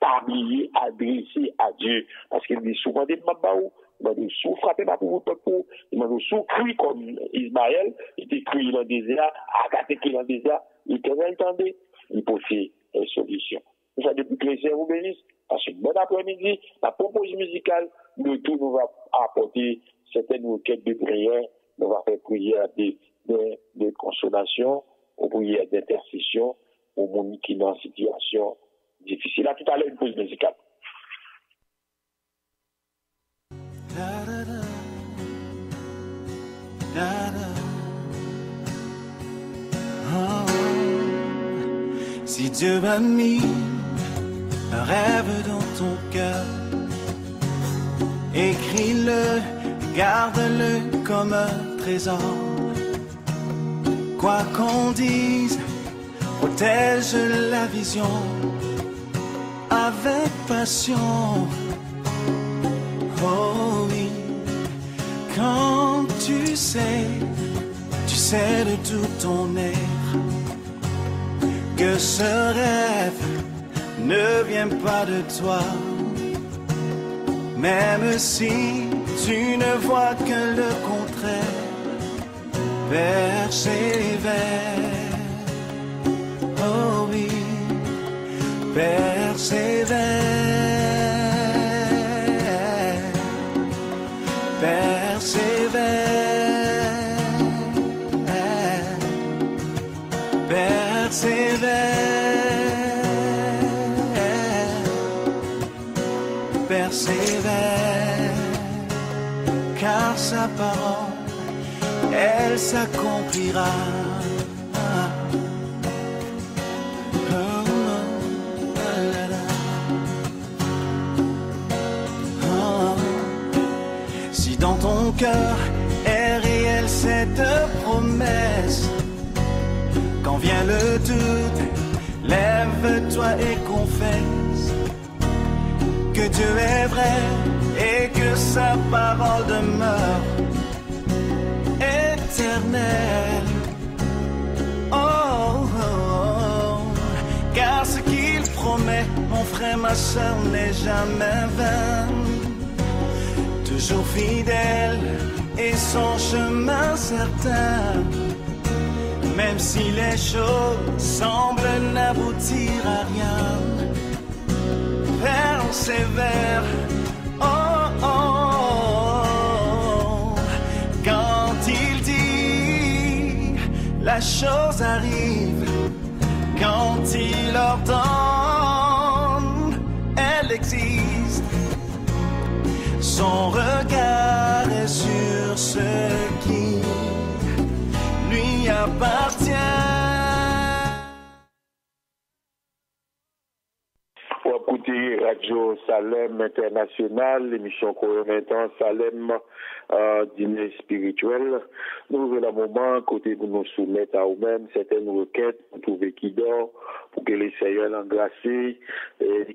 pas oublier, adresser à Dieu. Parce qu'il dit souvent des mabaou, il m'a dit sous frapper ma pour vous, il m'a dit sous cri comme Ismaël, il était crié dans le désert, Agathe crié dans le désert, l'Éternel entendait, il posait une solution. Nous sommes depuis que les Seigneur vous bénissent, parce que bon après-midi, la proposition musicale, nous tout nous va apporter certaines requêtes de prière, nous va faire prière de consolation, ou prière d'intercession, au monde qui est dans une situation difficile. À tout à l'heure, une pause musicale. Si Dieu m'a mis un rêve dans ton cœur, écris-le, garde-le comme un trésor. Quoi qu'on dise, protège la vision avec passion. Oh oui, quand tu sais de tout ton être que ce rêve ne vient pas de toi, même si tu ne vois que le contraire, persévère. Oh oui, persévère, persévère, persévère, persévère, car sa parole, elle s'accomplira. Dans ton cœur est réelle cette promesse, quand vient le doute, lève-toi et confesse que Dieu est vrai et que sa parole demeure éternelle. Oh, oh, oh. Car ce qu'il promet, mon frère, ma soeur, n'est jamais vain. Toujours fidèle et son chemin certain, même si les choses semblent n'aboutir à rien. Persévère, oh, oh, oh. Quand il dit la la chose arrive quand il ordonne, elle existe. Son regard est sur ce qui lui appartient. Écoutez Radio Salem International, l'émission Coronatant Salem dîner spirituel. Nous avons un moment côté pour nous soumettre à nous-mêmes certaines requêtes pour trouver qui dort, pour que les Seigneurs l'engracent et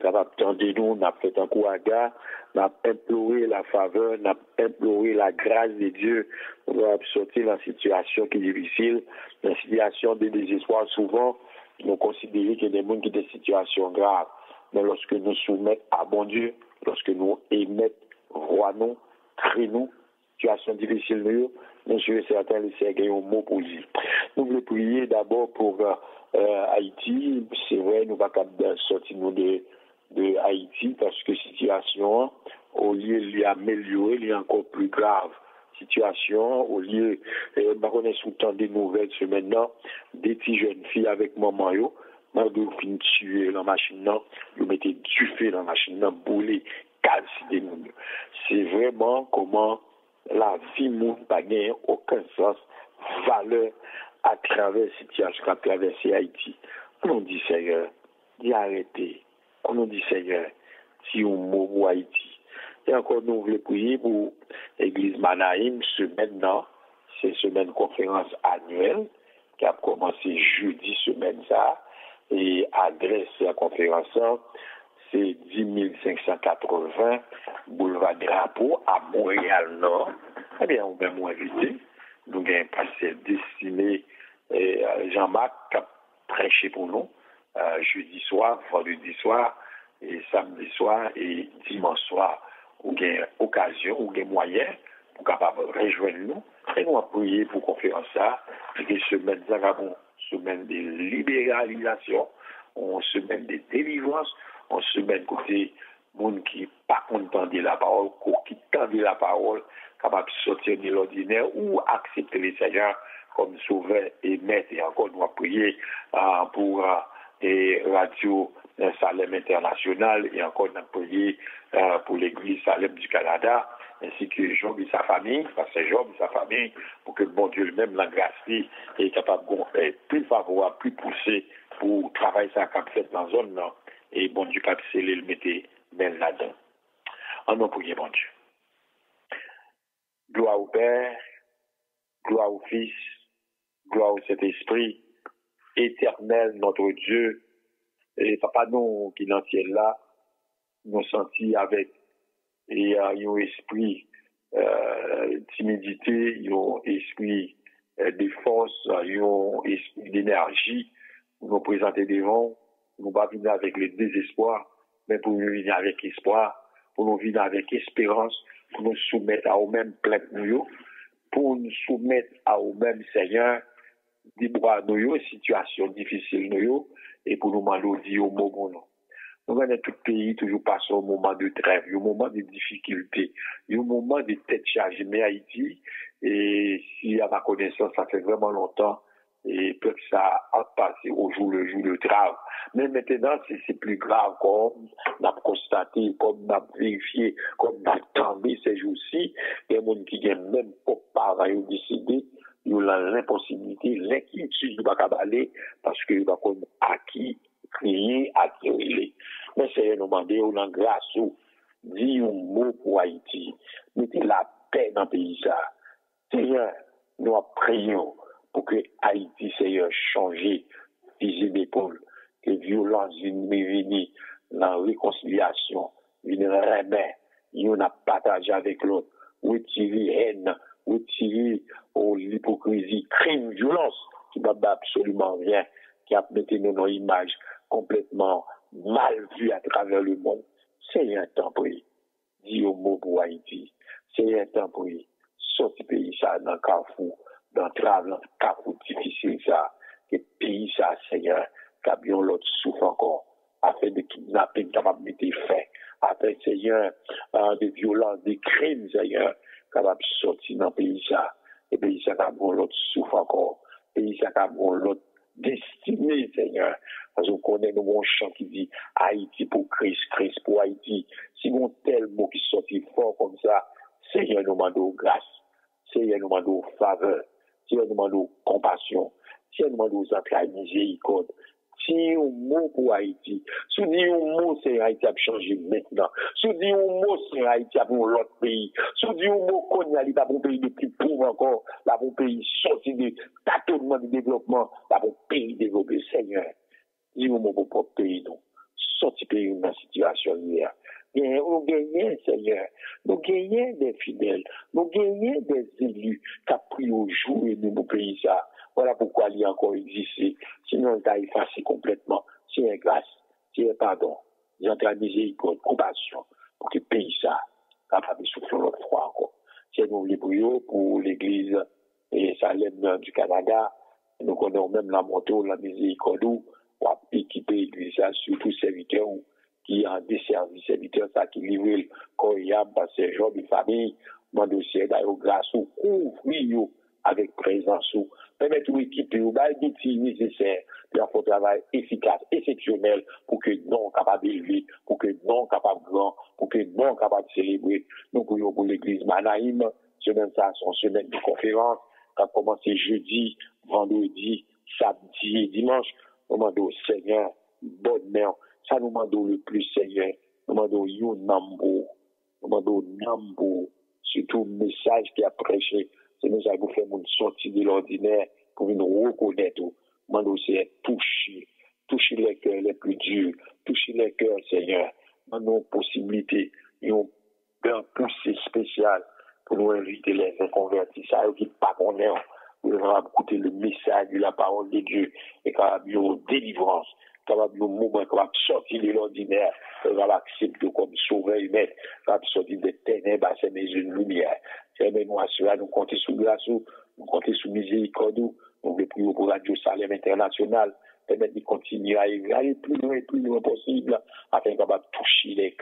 capable de nous, n'a fait un coup à gars, n'a imploré la faveur, n'a imploré la grâce de Dieu pour sortir dans une situation qui est difficile, dans une situation de désespoir. Souvent, nous considérons qu'il y a des gens qui ont des situations graves. Mais lorsque nous soumettons à bon Dieu, lorsque nous émettons, voyons, créons, situation difficile, nous sommes certains de ces un mot pour dire. Nous voulons prier d'abord pour Haïti. C'est vrai, nous ne pouvons pas sortir de Haïti parce que la situation, au lieu de l'améliorer, elle est encore plus grave. Situation, au lieu, on connaît sous temps des nouvelles ce maintenant, des petites jeunes filles avec maman, malgré fin tuer la machine, vous mettez du feu dans la machine, brûler, casser des mouns. C'est vraiment comment la vie n'a pas aucun sens, valeur à travers cette situation qu'a traversé Haïti. On dit Seigneur, d'y arrêter. On dit Seigneur, si on mot pour Haïti. Et encore nous voulons prier pour l'église Manaïm, semaine-là, c'est semaine conférence annuelle qui a commencé jeudi semaine ça. Et adresse à la conférence, c'est 10 580 boulevard Drapeau à Montréal-Nord. Eh bien, on va m'inviter. Nous avons un pasteur destiné Jean-Marc qui a prêché pour nous jeudi soir, vendredi soir, et samedi soir et dimanche soir. Ou gain occasion, ou gain moyen pour capable rejoindre nous. Et nous avons prié pour conférence ça. Et que semaine semaine de libéralisation, on semaine de délivrance, on semaine côté monde qui pas content de la parole, qui tend la parole, capable de sortir de l'ordinaire ou accepter les Seigneurs comme sauveur et maître. Et encore nous avons prié pour Radio Salem International et encore nous avons prié pour l'église Salem du Canada, ainsi que Job et sa famille, parce que Job et sa famille, pour que bon Dieu lui-même l'engracie et est capable de plus favorable, plus poussé pour travailler ça qu'a fait dans la zone, là, et bon Dieu qu'a scellé le mettre même là-dedans. En nom pour bon Dieu. Gloire au Père, gloire au Fils, gloire au Saint-Esprit, éternel notre Dieu, et papa nous qui dans le ciel là, nous sentis avec et un esprit timidité, un esprit de force, un esprit d'énergie pour nous présenter devant, nous ne pas venir avec le désespoir, mais pour nous venir avec espoir, pour nous venir avec espérance, pour nous soumettre à nous-mêmes plein nous, pour nous soumettre à nous-mêmes Seigneur, des bras nous, situation difficile nous, et pour nous demander au mot bon nom. Nous avons tout le pays toujours passé au moment de trêve, au moment de difficultés, au moment de tête chargée. Mais Haïti, et si à ma connaissance, ça fait vraiment longtemps, et peut-être ça a passé au jour le jour de trêve. Mais maintenant, c'est plus grave, comme on a constaté, comme on a vérifié, comme on a tombé ces jours-ci, il y a des gens qui n'ont même pas parents décidé, ils ont l'impossibilité, l'inquiétude de ne pas aller, parce qu'ils ont comme acquis, crier, acquérir. Mais c'est demander au nom grâce, dit un mot pour Haïti, mettez la paix dans le pays. Seigneur, nous prions pour que Haïti, Seigneur, change, fusil d'épaule, que violence vienne venir dans la réconciliation, vienne remettre, nous n'a partagé avec l'autre, retirer haine, retirer l'hypocrisie, crime, violence, qui n'a absolument rien, qui a mis nos images complètement mal vues à travers le monde. C'est un temps pour dis au mot pour Haïti. C'est un temps pour sortir pays ça dans le carrefour, dans le travail, carrefour difficile ça, que pays ça, Seigneur, qu'abion l'autre souffre encore, afin de kidnapper, capable de mettre fin, afin, Seigneur, de violences, des crimes, Seigneur, capable de sortir dans le pays ça, et pays ça, qu'abion l'autre souffre encore. pays ça a l'autre destiné, Seigneur. Parce qu'on connaît nos bons chants qui dit Haïti pour Christ, Christ pour Haïti. Si on tel mot qui sortit fort comme ça, Seigneur nous demande grâce, Seigneur nous demande faveur, Seigneur nous demande compassion, Seigneur nous demande entrailles miséricorde. Si un mot pour Haïti, si on dit un mot, c'est Haïti a changé maintenant. Si on dit un mot, c'est Haïti a pour l'autre pays. Si on dit un mot, qu'on a pas pour pays de plus pauvre encore, là pour pays sorti de tâtonnement de développement, là pour pays développé, Seigneur. Dis un mot pour propre pays, non. Sorti pays dans la situation hier. Nous gagnons, Seigneur. Nous gagnons des fidèles. Nous gagnons des élus qui ont pris au jour et nous pays ça. Voilà pourquoi il y a encore existé. Sinon, il a effacé complètement. C'est une grâce, c'est un pardon, c'est un miséricorde, compassion, pour que le pays ça, capable de souffler l'autre fois encore. C'est nous les prions pour l'église et Salem du Canada. Nous connaissons même la moto, la miséricorde, pour équiper l'église, surtout serviteurs qui ont des services, serviteurs qui livrent le corps, parce que genre de famille, mon dossier d'ailleurs grâce au couvrir avec présence ou permettre aux équipes ou des outils nécessaires pour faire un travail efficace, exceptionnel pour que non capable d'élever, pour que non capable grand, pour que non capable de célébrer. Nous prions pour l'église Manaïm, semaine ça, son semaine de conférence, qui a commencé jeudi, vendredi, samedi et dimanche. Nous demandons au Seigneur, bonne mère. Ça nous demandons le plus, Seigneur. Nous demandons au Nambo. Nous demandons au Nambo. Surtout le message qui a prêché. C'est nous avons fait une sortie de l'ordinaire pour nous reconnaître. Nous demandons c'est toucher les cœurs les plus durs, toucher les cœurs, Seigneur. Nous avons possibilité, nous avons un poussé spécial pour nous inviter les inconvertis, ça qui pas connaître. Nous allons écouter le message de la parole de Dieu et capable de délivrance, capable de moment capable de sortir de l'ordinaire, capable d'accepter comme sauveur humain, capable de sortir des ténèbres à ses une lumière. C'est nous assurer, nous compter sous grâce, nous compter sous miséricorde, nous prions pour Radio Salem International, permettre de continuer à aller plus loin possible, afin capable de toucher les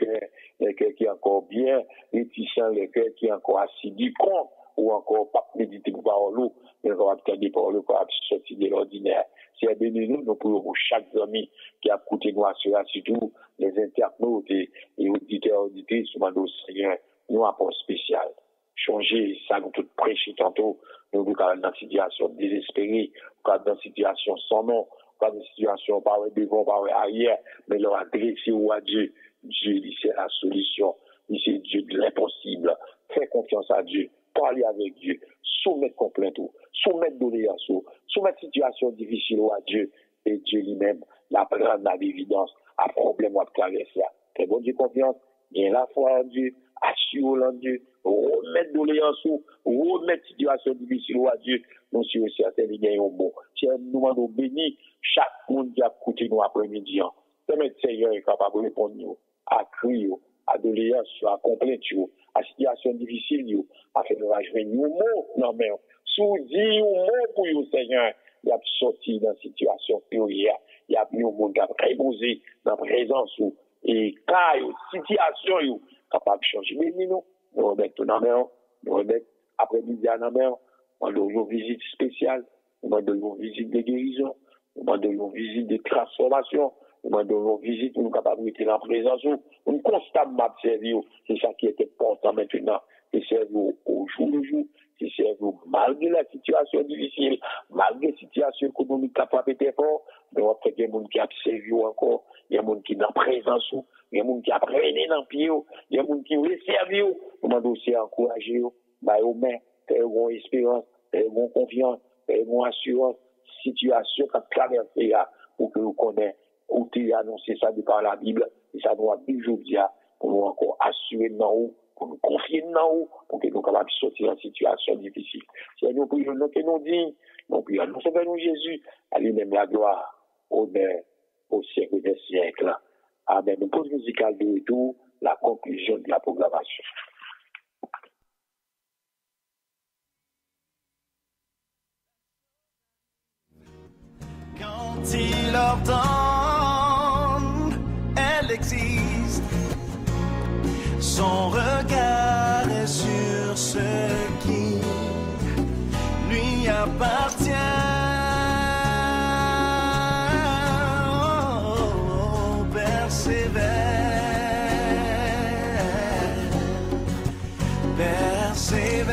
cœurs qui sont encore bien réticents, les cœurs qui sont encore assidus contre, ou encore pas méditer pour parole, mais on va des paroles qui sont sorties de l'ordinaire. C'est béni nous prions pour chaque ami qui a écouté nous assurer, surtout les internautes et auditeurs, auditrices, nous Seigneur, nous apport spécial. Changer ça, nous tout prêcher tantôt, nous sommes dans une situation désespérée, nous sommes dans une situation sans nom, nous sommes dans une situation par devant, par arrière, mais leur adresser à Dieu. Dieu, c'est la solution. C'est Dieu de l'impossible. Fais confiance à Dieu. Parler avec Dieu. Soumettre complètement. Soumettre doléance. Soumettre situation difficile à Dieu. Et Dieu lui-même, la prendre à l'évidence, à problème à traverser. Fais bon Dieu confiance. Bien la foi en Dieu. Assure en Dieu. Remettre doléance. Remettre situation difficile à Dieu. Nous sommes certains qui gagnent bon. Si nous demandons béni, chaque monde qui a écouté nous après-midi. Permettre Seigneur est capable de répondre à cri, à doléance, à complainte, à situation difficile, à faire un mot, non mais, sous dit un mot pour vous, Seigneur, il y a sorti dans une situation période, il y a plus un monde qui a réposé dans la présence, et cas, situation, capable de changer. Mais nous remettons tout dans la main, nous remettons après-midi à la main, nous demandons une visite spéciale, nous demandons une visite de guérison, nous demandons une visite de transformation, nous demandons une visite pour nous capables de dans la présence, nous constamment observer, c'est ça qui est important maintenant, c'est servir au jour le jour, c'est servir malgré la situation difficile, malgré la situation économique qui a frappé très fort, mais après, il y a des gens qui observent encore, il y a des gens qui sont dans la présence, il y a des gens qui apprennent dans le pied, il y a des gens qui ont servi, nous demandons aussi encourager, aux mains, faire une espérance, faire une confiance, faire une assurance, situation qui a traversé pour que nous connaissions. Ou tu annoncé ça de par la Bible, et ça doit toujours dire pour nous encore assurer dans nous, pour nous confier dans nous, pour que nous capables de sortir en situation difficile. Si nous prions, nous que nous disons, nous prions, nous sauvons Jésus, à lui-même la gloire, honneur, au siècle des siècles. Amen. Une pause musicale de retour, la conclusion de la programmation. Quand il ordonne, elle existe. Son regard est sur ce qui lui appartient. persévère,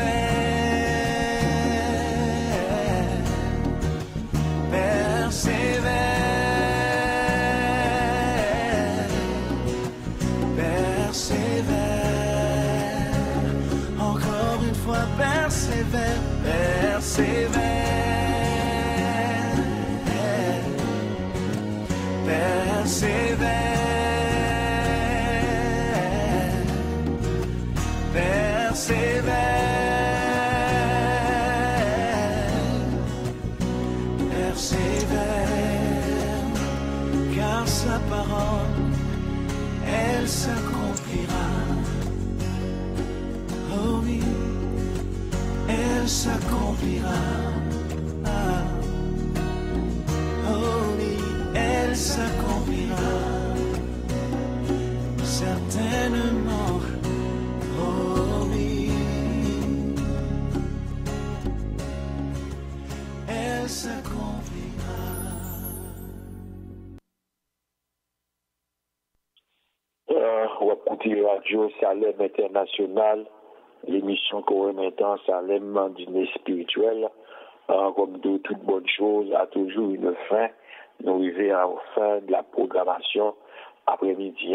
persévère, persévère, encore une fois persévère, persévère, persévère, persévère, car sa parole, elle s'accomplira. Oh oui, elle s'accomplira. Ah. Oh oui, elle s'accomplira. Certainement. Oh oui, elle s'accomplira. On va écouter Radio Salem International, l'émission qu'on remet en Salem dîner spirituel. Comme de toutes bonnes choses, a toujours une fin. Nous arrivons à la fin de la programmation après-midi.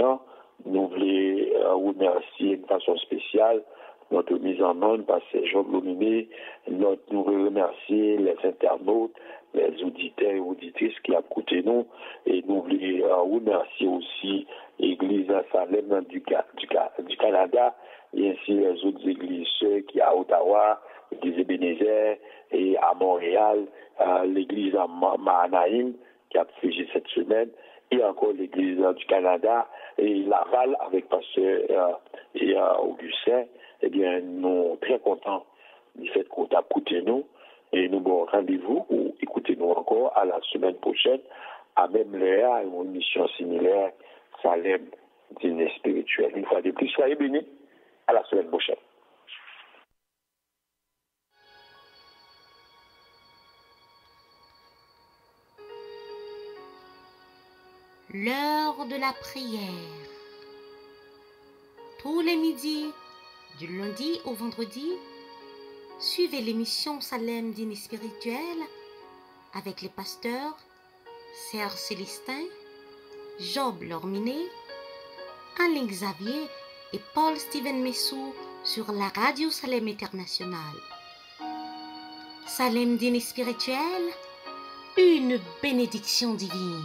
Nous voulons remercier de façon spéciale notre mise en onde par Jean Blominé. Nous voulons remercier les internautes, les auditeurs et auditrices qui ont écouté nous. Et nous voulons remercier aussi l'Église Salem du Canada et ainsi les autres églises qui à Ottawa, l'église Ebenezer et à Montréal, l'église à Mahanaïm qui a fêché cette semaine, et encore l'église du Canada et Laval avec pasteur et Augustin. Eh bien, nous sommes très contents du fait qu'on a écouté nous et nous avons rendez-vous pour écouter nous encore à la semaine prochaine à même l'heure, une émission similaire, Salem dîner spirituel. Une fois de plus, soyez bénis. À la semaine prochaine. L'heure de la prière. Tous les midis, du lundi au vendredi, suivez l'émission Salem dîner spirituel avec les pasteurs Serge Célestin, Job Lorminé, Alain Xavier et Paul Steven Messou sur la radio Salem International. Salem dîner spirituel, une bénédiction divine.